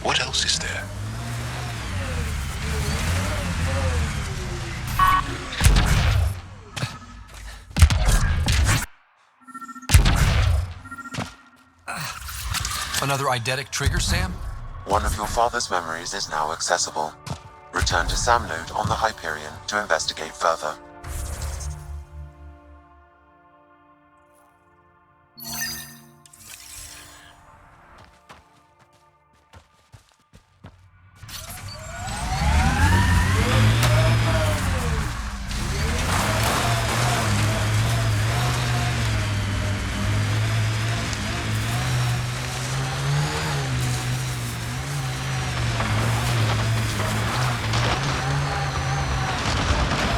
What else is there? Another eidetic trigger, Sam? One of your father's memories is now accessible. Return to Sam Node on the Hyperion to investigate further.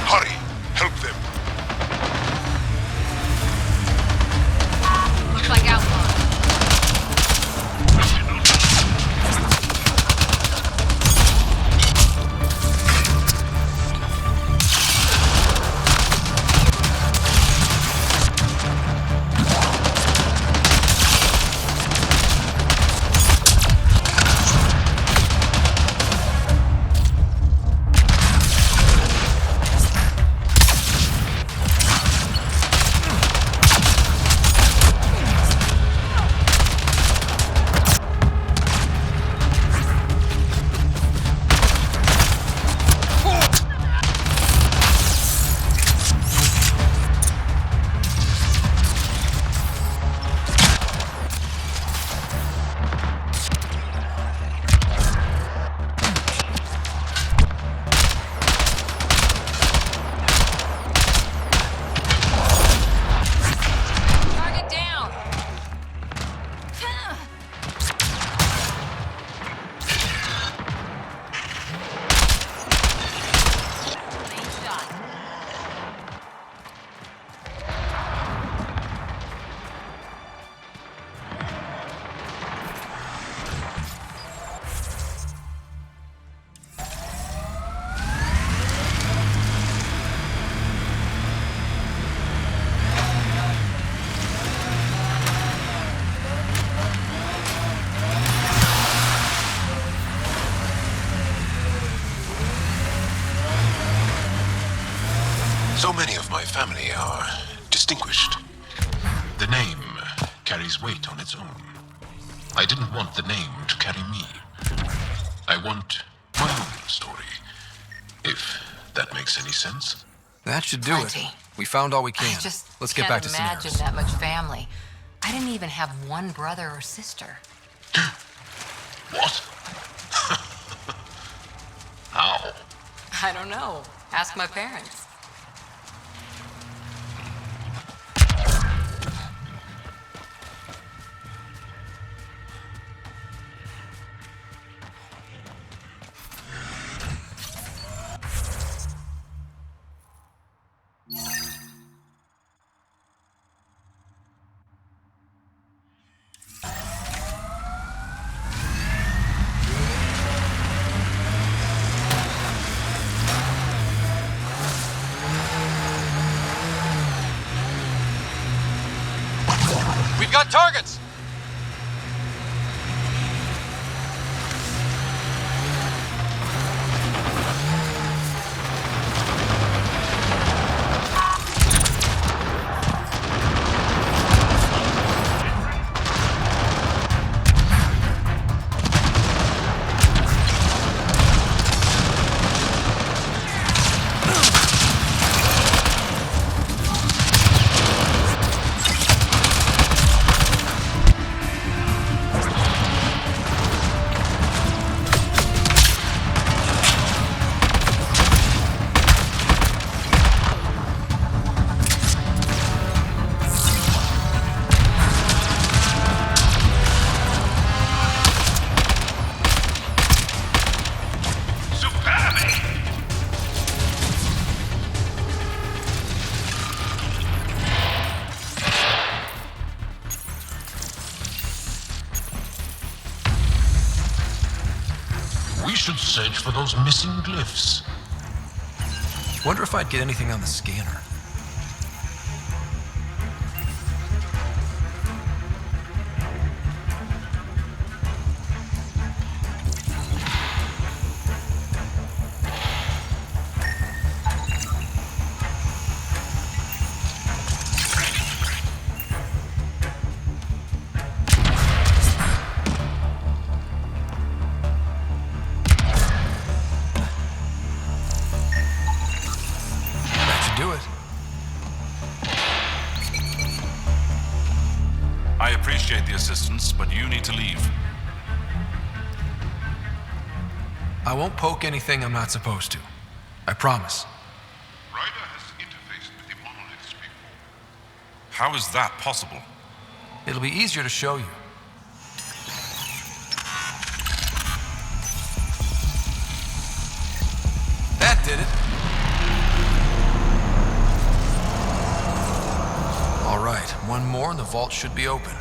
Hurry! Help them! Looks like outlaws. Target down. Clean shot. So many of my family are distinguished. The name carries weight on its own. I didn't want the name to carry me. I want my own story, if that makes any sense. That should do Plenty. it. We found all we can. I just Let's get back to can't imagine Scenarios. that much family. I didn't even have one brother or sister. What? How? I don't know. Ask my parents. targets! We should search for those missing glyphs. Wonder if I'd get anything on the scanner. Do it. I appreciate the assistance, but you need to leave. I won't poke anything I'm not supposed to. I promise. Ryder has interfaced with the monoliths before. How is that possible? It'll be easier to show you. That did it. All right, one more and the vault should be open.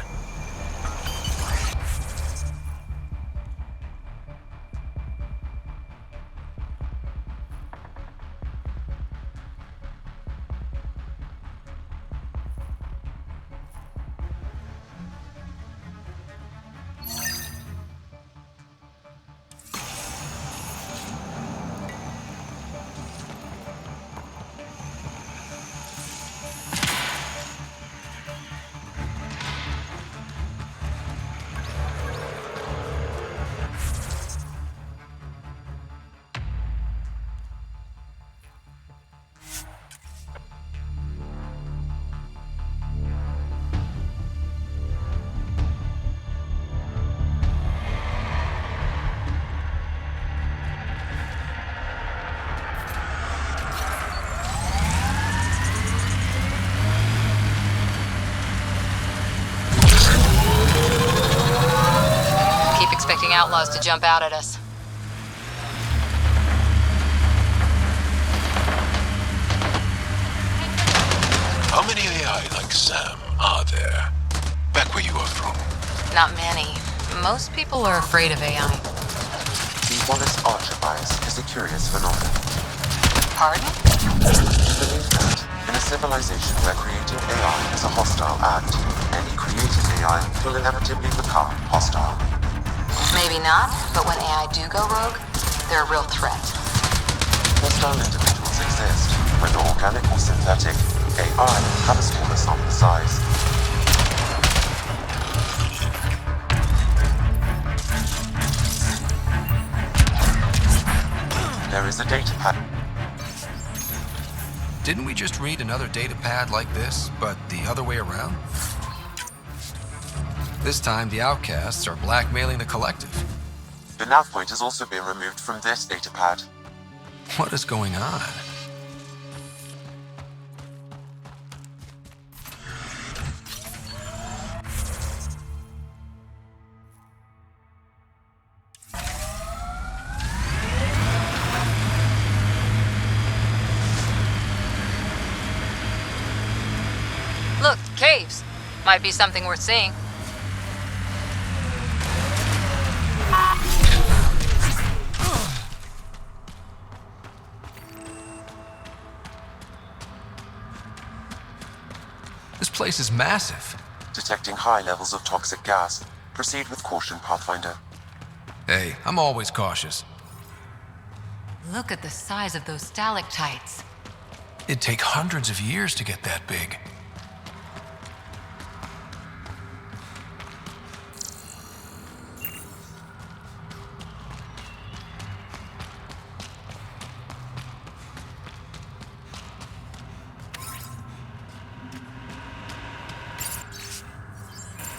Expecting outlaws to jump out at us. How many AI like Sam are there? Back where you are from. Not many. Most people are afraid of AI. The Wallace Archer bias is a curious phenomenon. Pardon? Believe that in a civilization where creating AI is a hostile act, any created AI will inevitably become hostile. Maybe not, but when AI do go rogue, they're a real threat. Hostile individuals exist, whether organic or synthetic. AI have a smaller sample size. There is a data pad. Didn't we just read another data pad like this, but the other way around? This time, the outcasts are blackmailing the collective. The nav point has also been removed from this data pad. What is going on? Look, caves. Might be something worth seeing. This place is massive. To detecting high levels of toxic gas. Proceed with caution, Pathfinder. Hey, I'm always cautious. Look at the size of those stalactites. It'd take hundreds of years to get that big.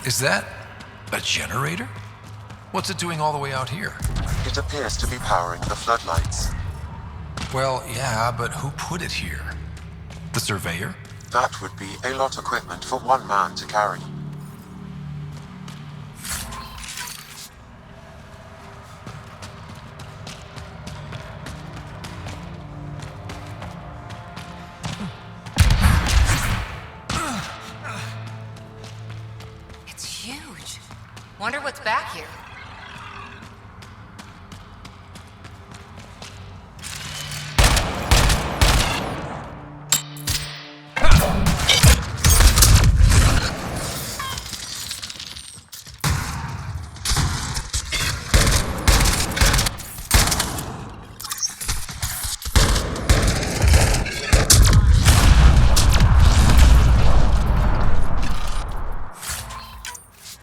Is that a generator? What's it doing all the way out here? It appears to be powering the floodlights. Well, yeah, but who put it here? The surveyor? That would be a lot of equipment for one man to carry. It's huge. Wonder what's back here.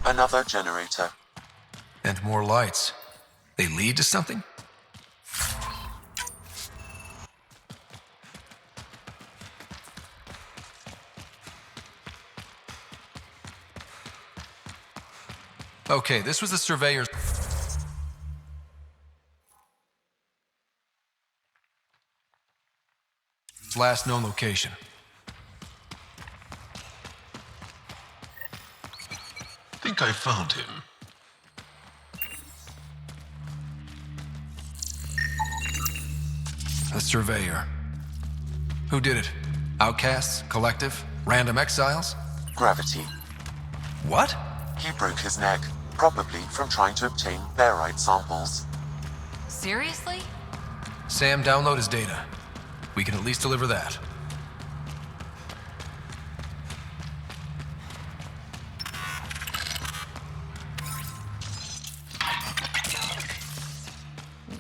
Another generator. And more lights. They lead to something? Okay, this was the surveyor's... last known location. Think I found him. The surveyor. Who did it? Outcasts? Collective? Random exiles? Gravity. What? He broke his neck, probably from trying to obtain barite samples. Seriously? Sam, download his data. We can at least deliver that.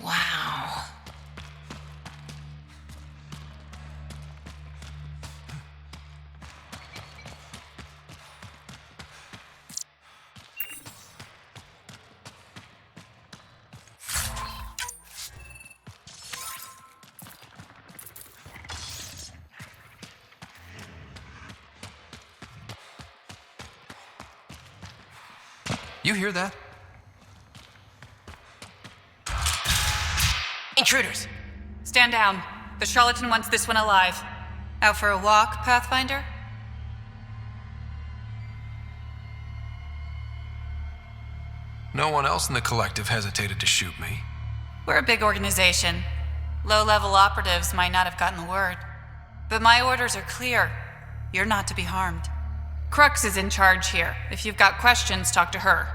Wow. You hear that? Intruders! Stand down. The charlatan wants this one alive. Out for a walk, Pathfinder? No one else in the collective hesitated to shoot me. We're a big organization. Low-level operatives might not have gotten the word. But my orders are clear. You're not to be harmed. Crux is in charge here. If you've got questions, talk to her.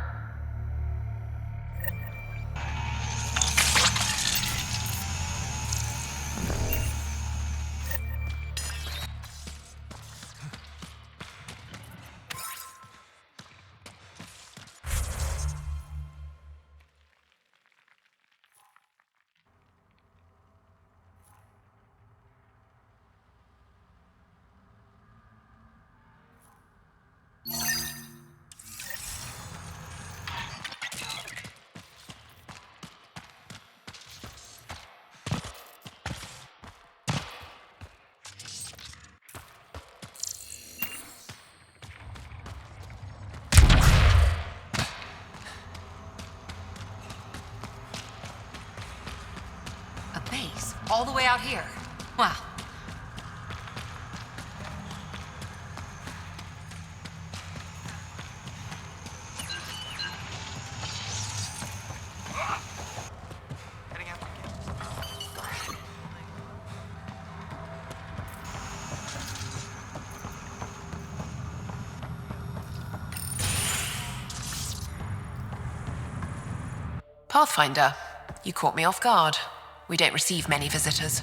A base all the way out here. Wow. Pathfinder, you caught me off guard. We don't receive many visitors.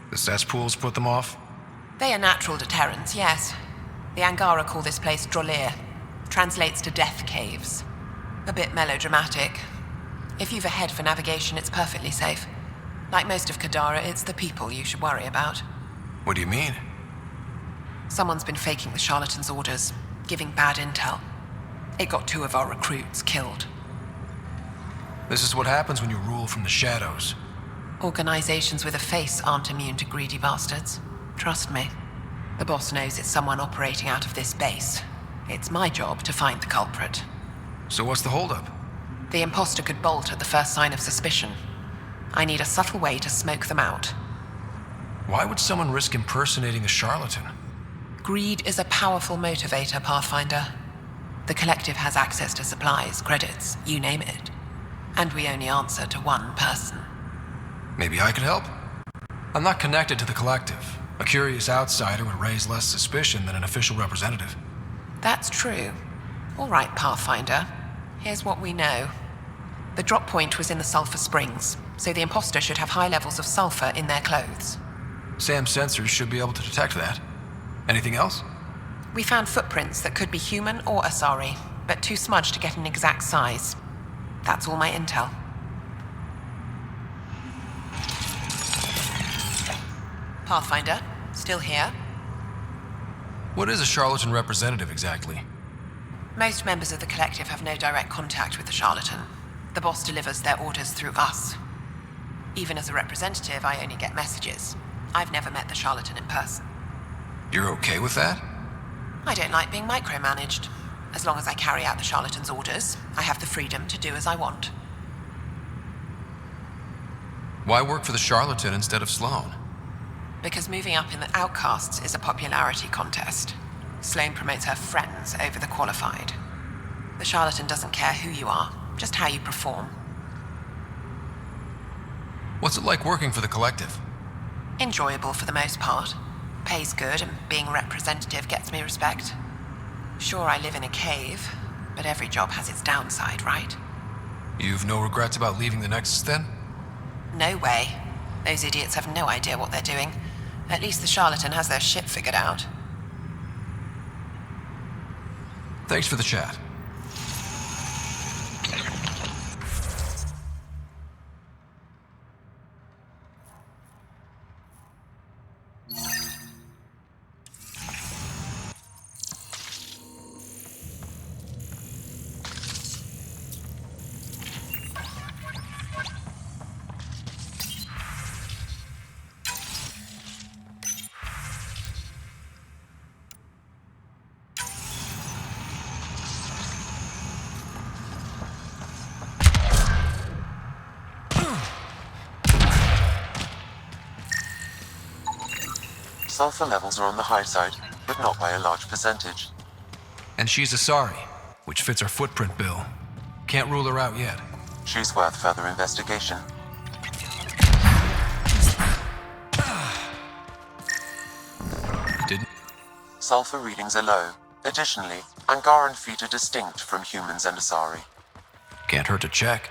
The cesspools put them off? They are natural deterrents, yes. The Angara call this place Drolir. Translates to Death Caves. A bit melodramatic. If you've a head for navigation, it's perfectly safe. Like most of Kadara, it's the people you should worry about. What do you mean? Someone's been faking the charlatan's orders, giving bad intel. It got 2 of our recruits killed. This is what happens when you rule from the shadows. Organizations with a face aren't immune to greedy bastards. Trust me. The boss knows it's someone operating out of this base. It's my job to find the culprit. So what's the holdup? The imposter could bolt at the first sign of suspicion. I need a subtle way to smoke them out. Why would someone risk impersonating a charlatan? Greed is a powerful motivator, Pathfinder. The Collective has access to supplies, credits, you name it. And we only answer to one person. Maybe I could help? I'm not connected to the Collective. A curious outsider would raise less suspicion than an official representative. That's true. All right, Pathfinder. Here's what we know. The drop point was in the sulfur springs, so the imposter should have high levels of sulfur in their clothes. Sam's sensors should be able to detect that. Anything else? We found footprints that could be human or Asari, but too smudged to get an exact size. That's all my intel. Pathfinder, still here? What is a charlatan representative exactly? Most members of the Collective have no direct contact with the charlatan. The boss delivers their orders through us. Even as a representative, I only get messages. I've never met the charlatan in person. You're okay with that? I don't like being micromanaged. As long as I carry out the charlatan's orders, I have the freedom to do as I want. Why work for the charlatan instead of Sloan? Because moving up in the outcasts is a popularity contest. Sloan promotes her friends over the qualified. The charlatan doesn't care who you are, just how you perform. What's it like working for the Collective? Enjoyable for the most part. Pays good, and being representative gets me respect. Sure, I live in a cave, but every job has its downside, right? You've no regrets about leaving the Nexus then? No way. Those idiots have no idea what they're doing. At least the charlatan has their shit figured out. Thanks for the chat. Sulfur levels are on the high side, but not by a large percentage. And she's Asari, which fits our footprint bill. Can't rule her out yet. She's worth further investigation. Didn't? Sulfur readings are low. Additionally, Angaran feet are distinct from humans and Asari. Can't hurt to check.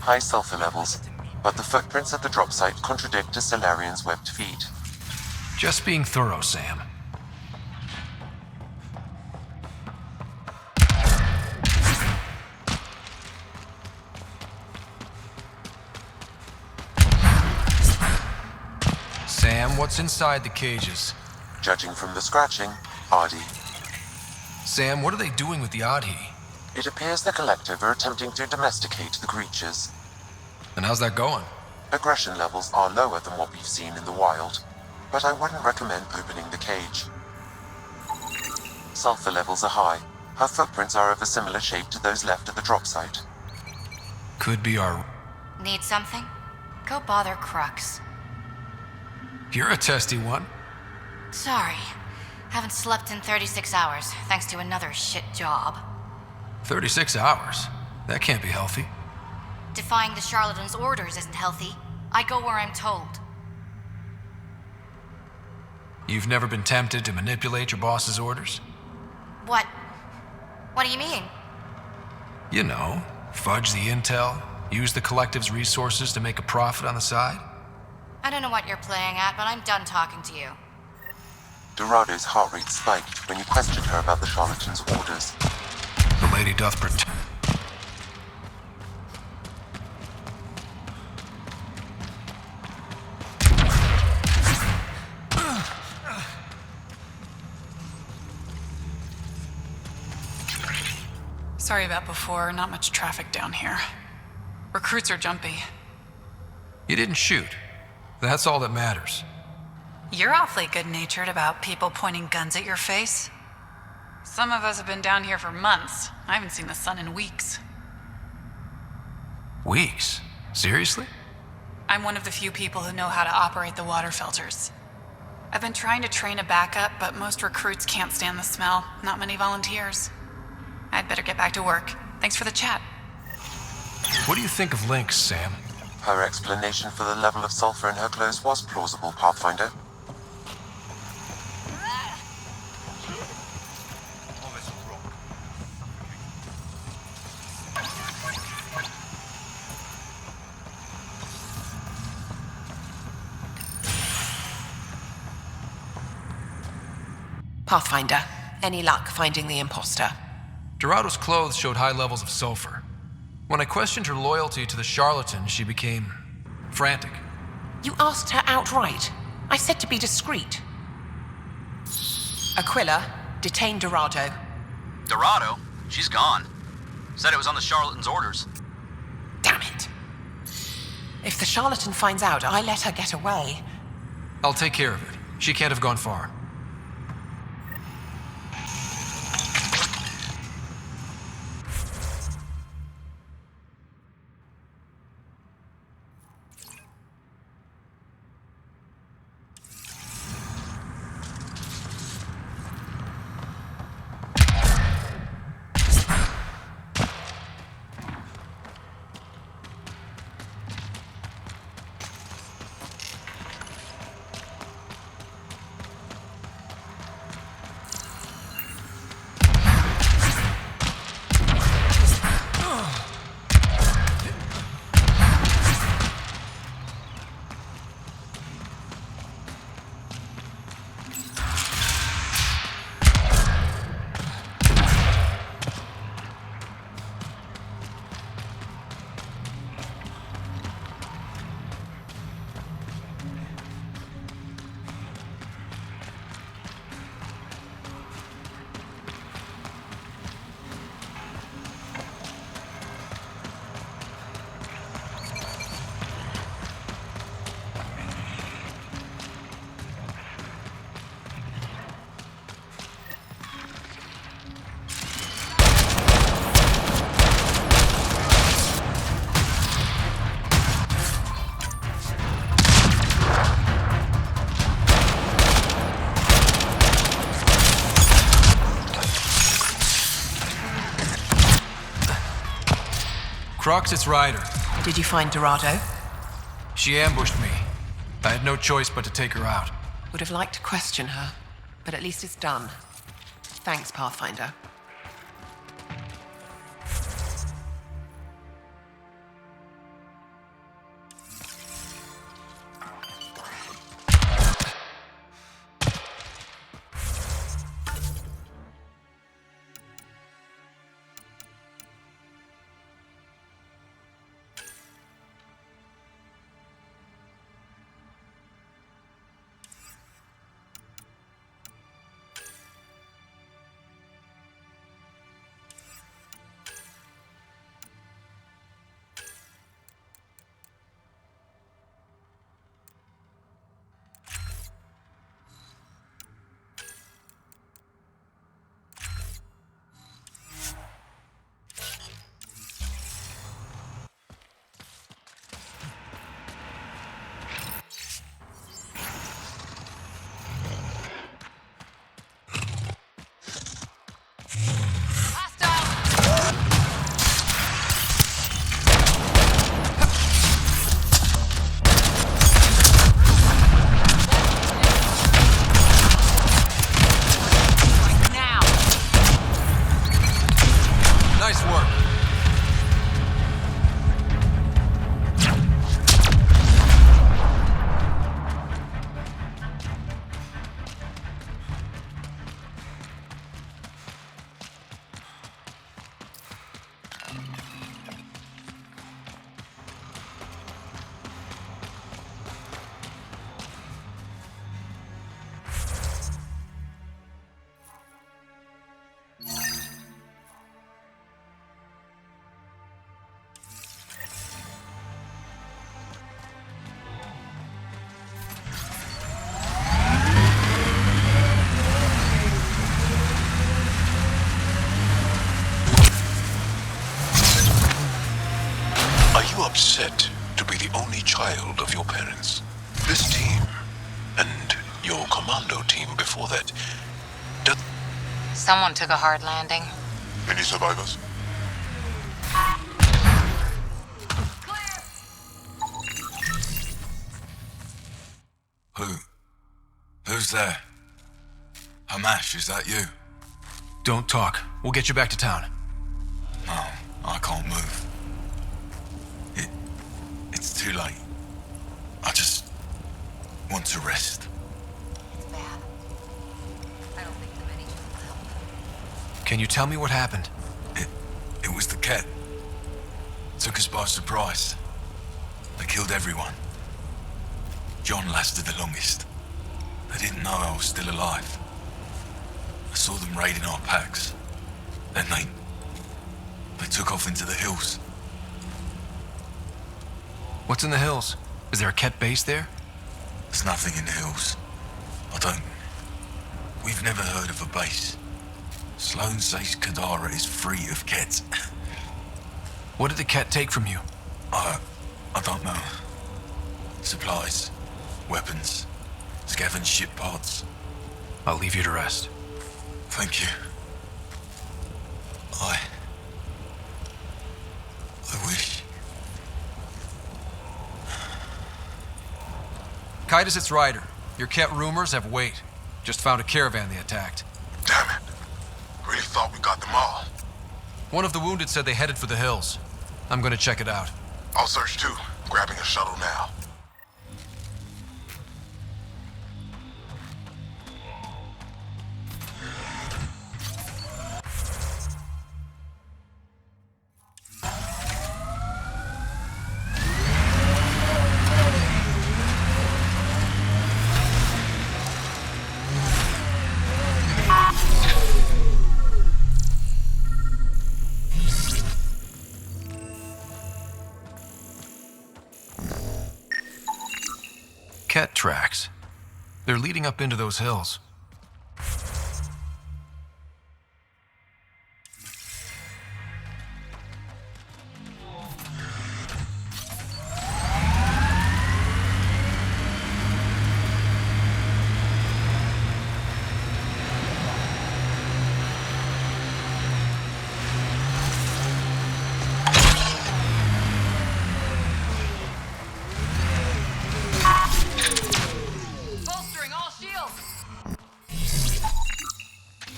High sulfur levels, but the footprints at the drop site contradict a Solarian's webbed feet. Just being thorough, Sam. Sam, what's inside the cages? Judging from the scratching, Adi. Sam, what are they doing with the Adhi? It appears the Collective are attempting to domesticate the creatures. And how's that going? Aggression levels are lower than what we've seen in the wild, but I wouldn't recommend opening the cage. Sulfur levels are high. Her footprints are of a similar shape to those left at the drop site. Could be our... Need something? Go bother Crux. You're a testy one. Sorry. Haven't slept in 36 hours, thanks to another shit job. 36 hours? That can't be healthy. Defying the charlatan's orders isn't healthy. I go where I'm told. You've never been tempted to manipulate your boss's orders? What? What do you mean? You know, fudge the intel, use the collective's resources to make a profit on the side. I don't know what you're playing at, but I'm done talking to you. Dorado's heart rate spiked when you questioned her about the charlatan's orders. The lady doth pretend. Sorry about before, not much traffic down here. Recruits are jumpy. You didn't shoot. That's all that matters. You're awfully good-natured about people pointing guns at your face. Some of us have been down here for months. I haven't seen the sun in weeks. Weeks? Seriously? I'm one of the few people who know how to operate the water filters. I've been trying to train a backup, but most recruits can't stand the smell. Not many volunteers. I'd better get back to work. Thanks for the chat. What do you think of Lynx, Sam? Her explanation for the level of sulfur in her clothes was plausible, Pathfinder. Pathfinder, any luck finding the imposter? Dorado's clothes showed high levels of sulfur. When I questioned her loyalty to the charlatan, she became frantic. You asked her outright. I said to be discreet. Aquila, detain Dorado. Dorado? She's gone. Said it was on the charlatan's orders. Damn it. If the charlatan finds out I let her get away... I'll take care of it. She can't have gone far. Crux, it's Ryder. Did you find Dorado? She ambushed me. I had no choice but to take her out. Would have liked to question her, but at least it's done. Thanks, Pathfinder. set to be the only child of your parents. This team, and your commando team before that, Someone took a hard landing. Any survivors? Who's there? Hamash, is that you? Don't talk. We'll get you back to town. No, I can't move. It's too late. I just want to rest. Can you tell me what happened? It was the Kett. Took us by surprise. They killed everyone. John lasted the longest. They didn't know I was still alive. I saw them raiding our packs. Then they took off into the hills. What's in the hills? Is there a Kett base there? There's nothing in the hills. We've never heard of a base. Sloan says Kadara is free of Kett. What did the Kett take from you? I don't know. Supplies, weapons, scavenged ship parts. I'll leave you to rest. Thank you. I wish. Kett, it's Ryder. Your Kett rumors have weight. Just found a caravan they attacked. Damn it. Really thought we got them all. One of the wounded said they headed for the hills. I'm gonna check it out. I'll search too. Grabbing a shuttle now. Kett tracks. They're leading up into those hills.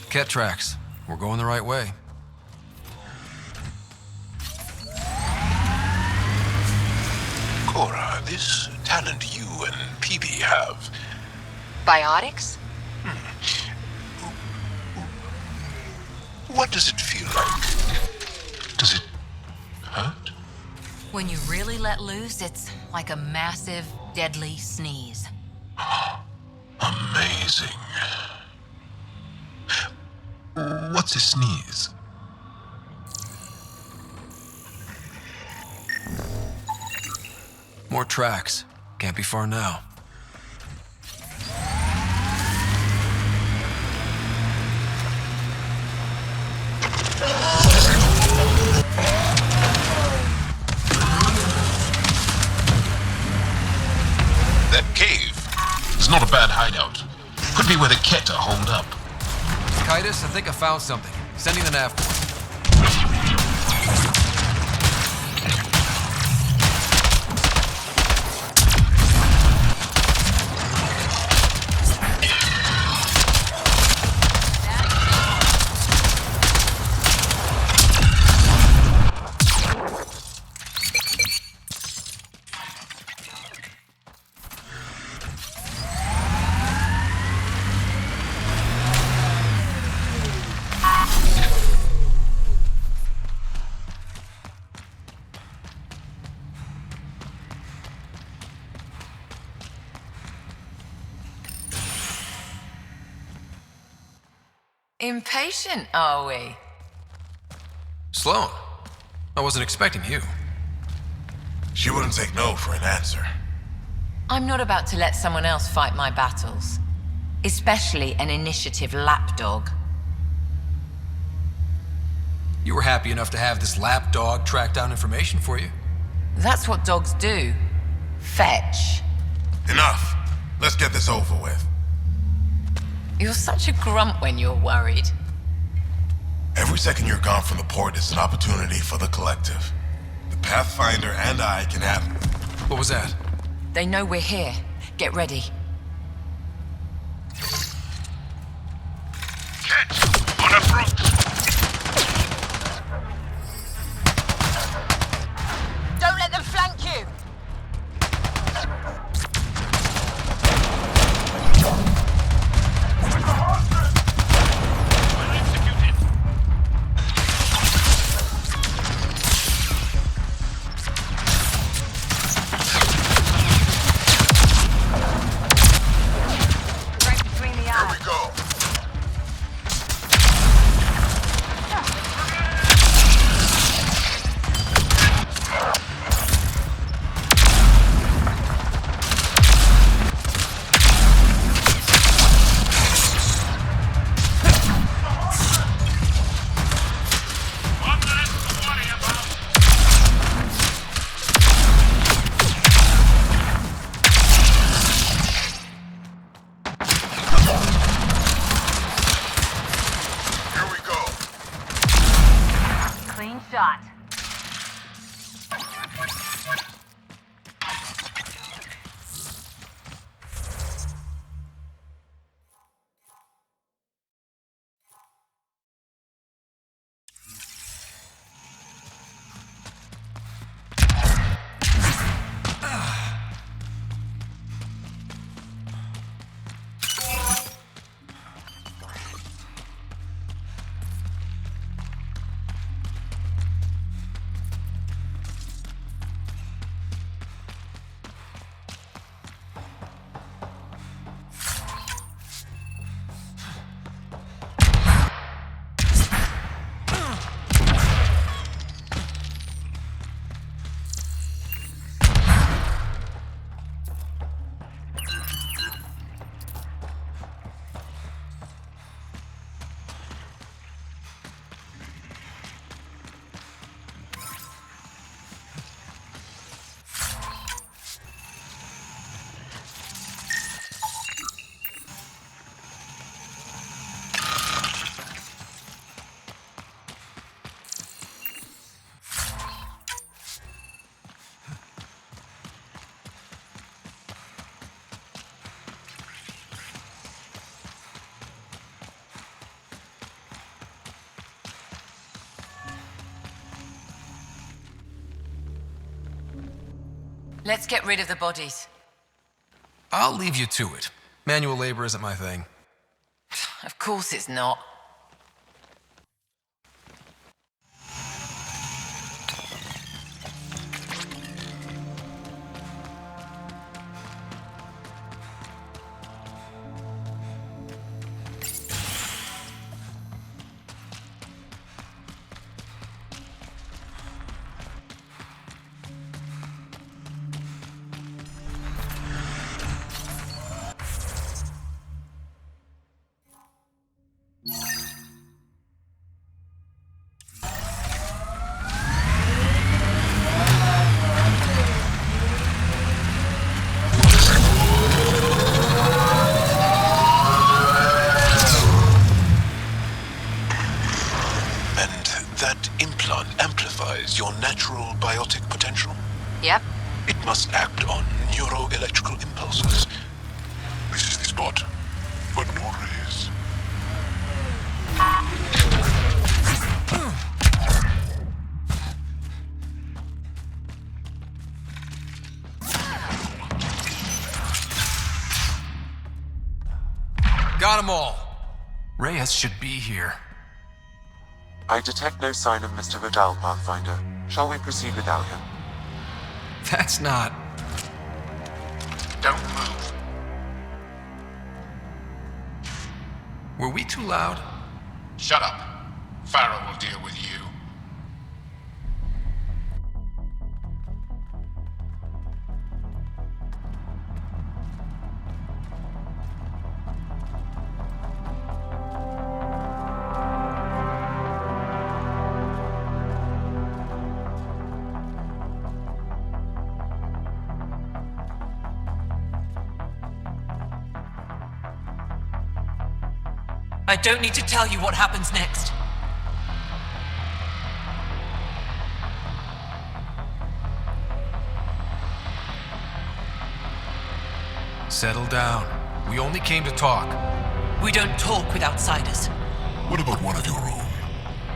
Kett tracks. We're going the right way. Cora, this talent you and PB have. Biotics? What does it feel like? Does it hurt? When you really let loose, it's like a massive, deadly sneeze. Amazing. What's a sneeze? More tracks. Can't be far now. That cave is not a bad hideout. Could be where the Kett are holed up. Kett, I think I found something. Sending the nav point. Impatient, are we? Sloan, I wasn't expecting you. She wouldn't take no for an answer. I'm not about to let someone else fight my battles. Especially an initiative lapdog. You were happy enough to have this lapdog track down information for you. That's what dogs do. Fetch. Enough. Let's get this over with. You're such a grump when you're worried. Every second you're gone from the port is an opportunity for the collective. The Pathfinder and I can have... What was that? They know we're here. Get ready. Kett, on approach! Don't let them flank you! Let's get rid of the bodies. I'll leave you to it. Manual labor isn't my thing. Of course it's not. Your natural biotic potential? Yep. It must act on neuroelectrical impulses. This is the spot for Norris. Got them all. Reyes should be here. I detect no sign of Mr. Vidal, Pathfinder. Shall we proceed without him? That's not... Don't move. Were we too loud? Shut up. Farrell will deal with you. I don't need to tell you what happens next. Settle down. We only came to talk. We don't talk with outsiders. What about one of your own?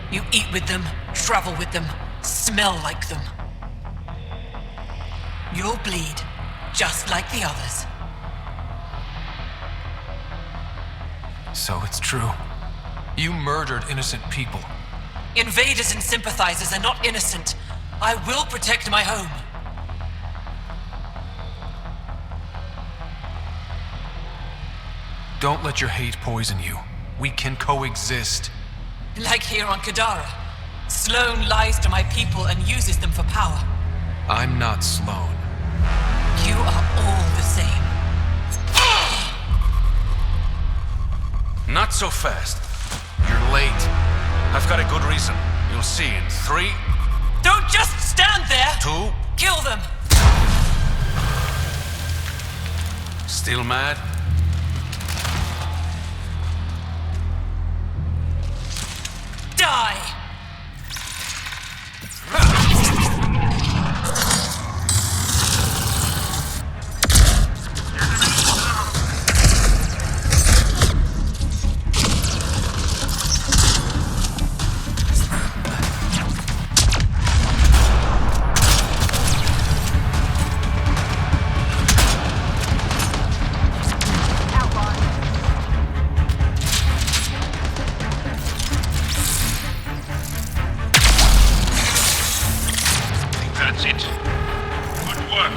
You eat with them, travel with them, smell like them. You'll bleed, just like the others. So it's true. You murdered innocent people. Invaders and sympathizers are not innocent. I will protect my home. Don't let your hate poison you. We can coexist. Like here on Kadara. Sloane lies to my people and uses them for power. I'm not Sloane. You are all the same. Not so fast. You're late. I've got a good reason. You'll see in 3... Don't just stand there! 2... Kill them! Still mad? Die! That's it. Good work.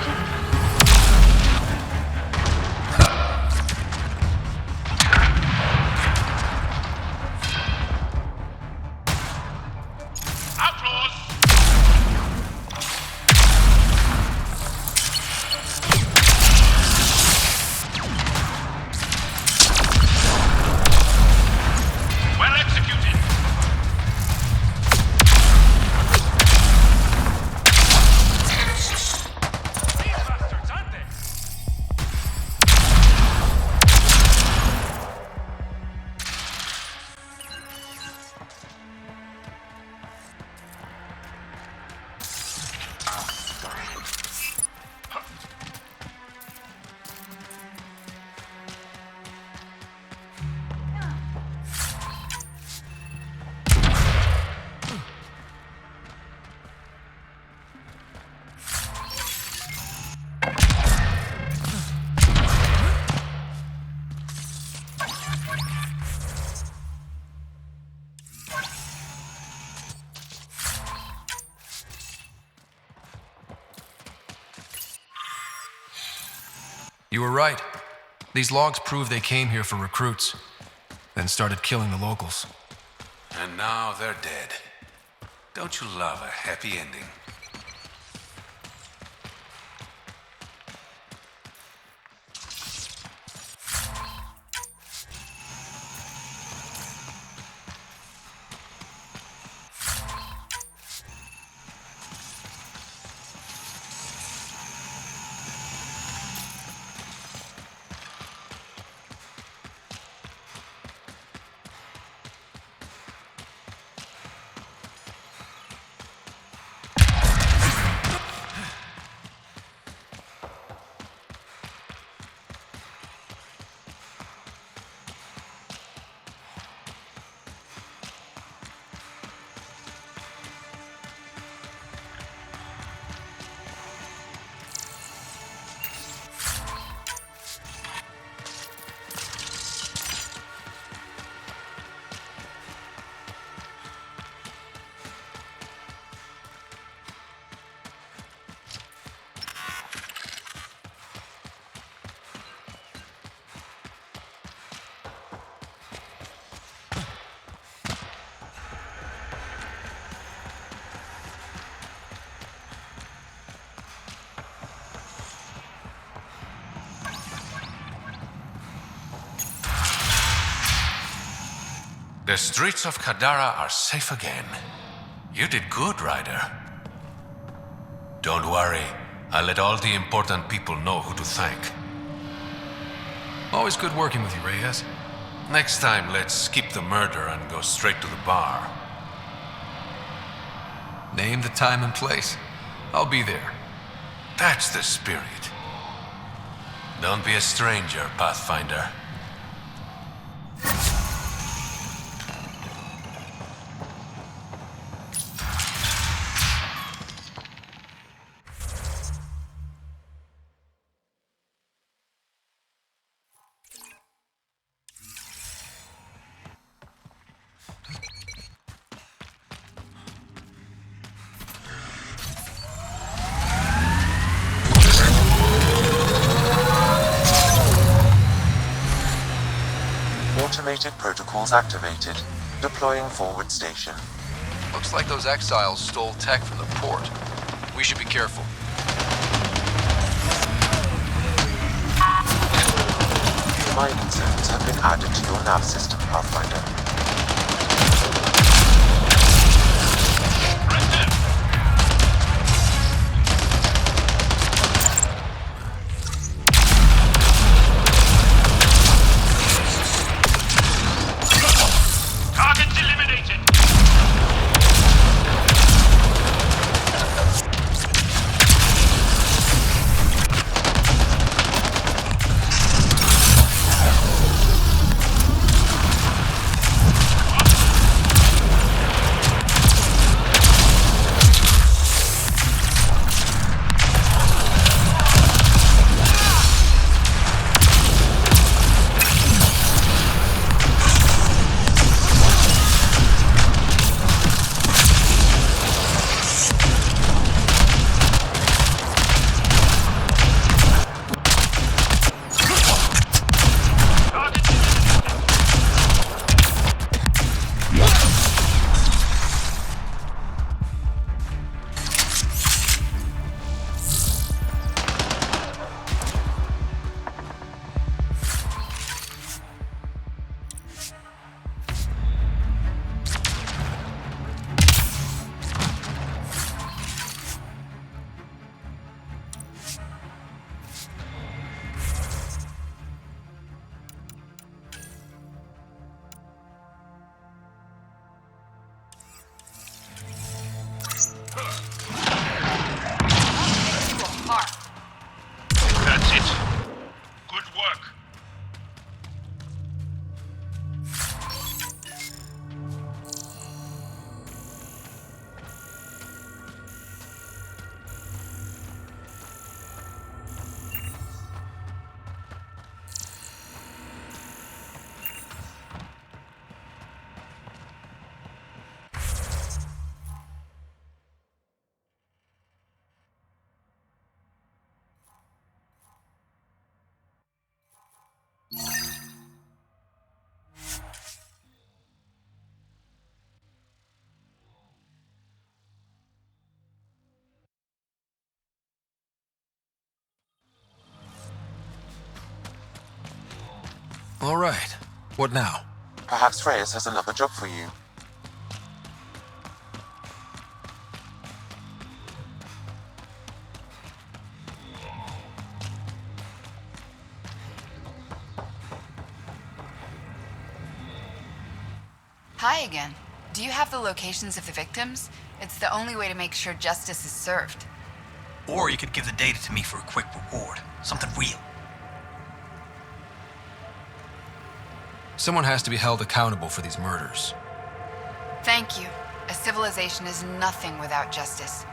You were right. These logs prove they came here for recruits, then started killing the locals. And now they're dead. Don't you love a happy ending? The streets of Kadara are safe again. You did good, Ryder. Don't worry. I'll let all the important people know who to thank. Always good working with you, Reyes. Next time, let's skip the murder and go straight to the bar. Name the time and place. I'll be there. That's the spirit. Don't be a stranger, Pathfinder. Automated protocols activated. Deploying forward station. Looks like those exiles stole tech from the port. We should be careful. Mining zones have been added to your nav system, Pathfinder. Targets eliminated! That's it. Good work. All right. What now? Perhaps Reyes has another job for you. Hi again. Do you have the locations of the victims? It's the only way to make sure justice is served. Or you could give the data to me for a quick reward. Something real. Someone has to be held accountable for these murders. Thank you. A civilization is nothing without justice.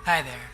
Hi there.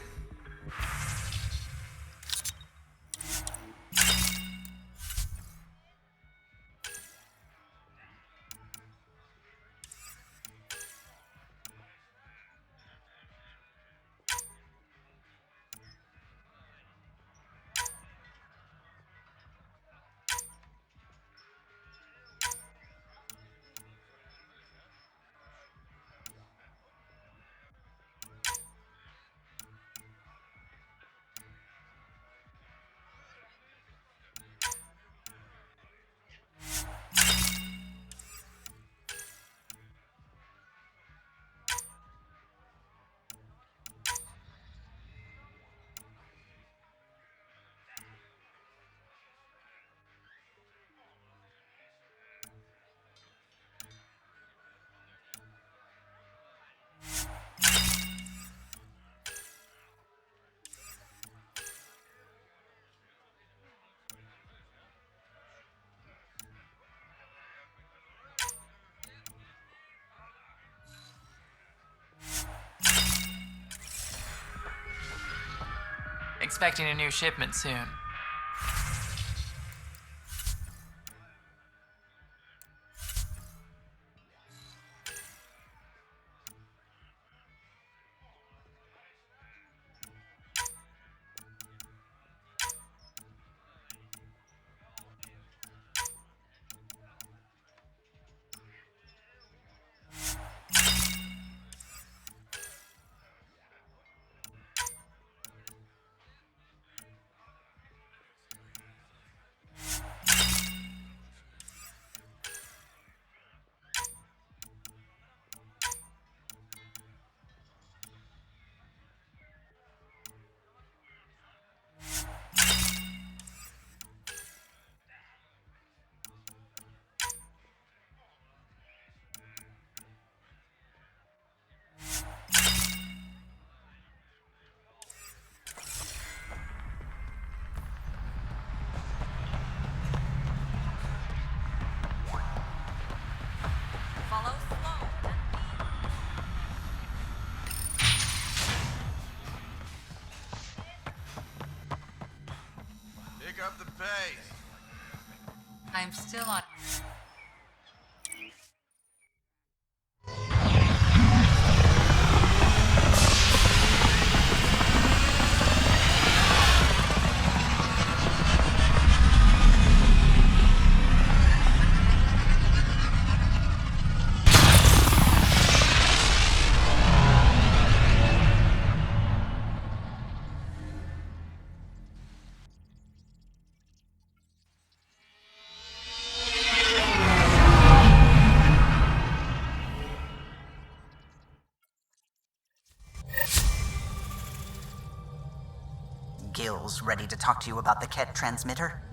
Expecting a new shipment soon. Pick up the pace. I'm still on. Gil's ready to talk to you about the Kett transmitter?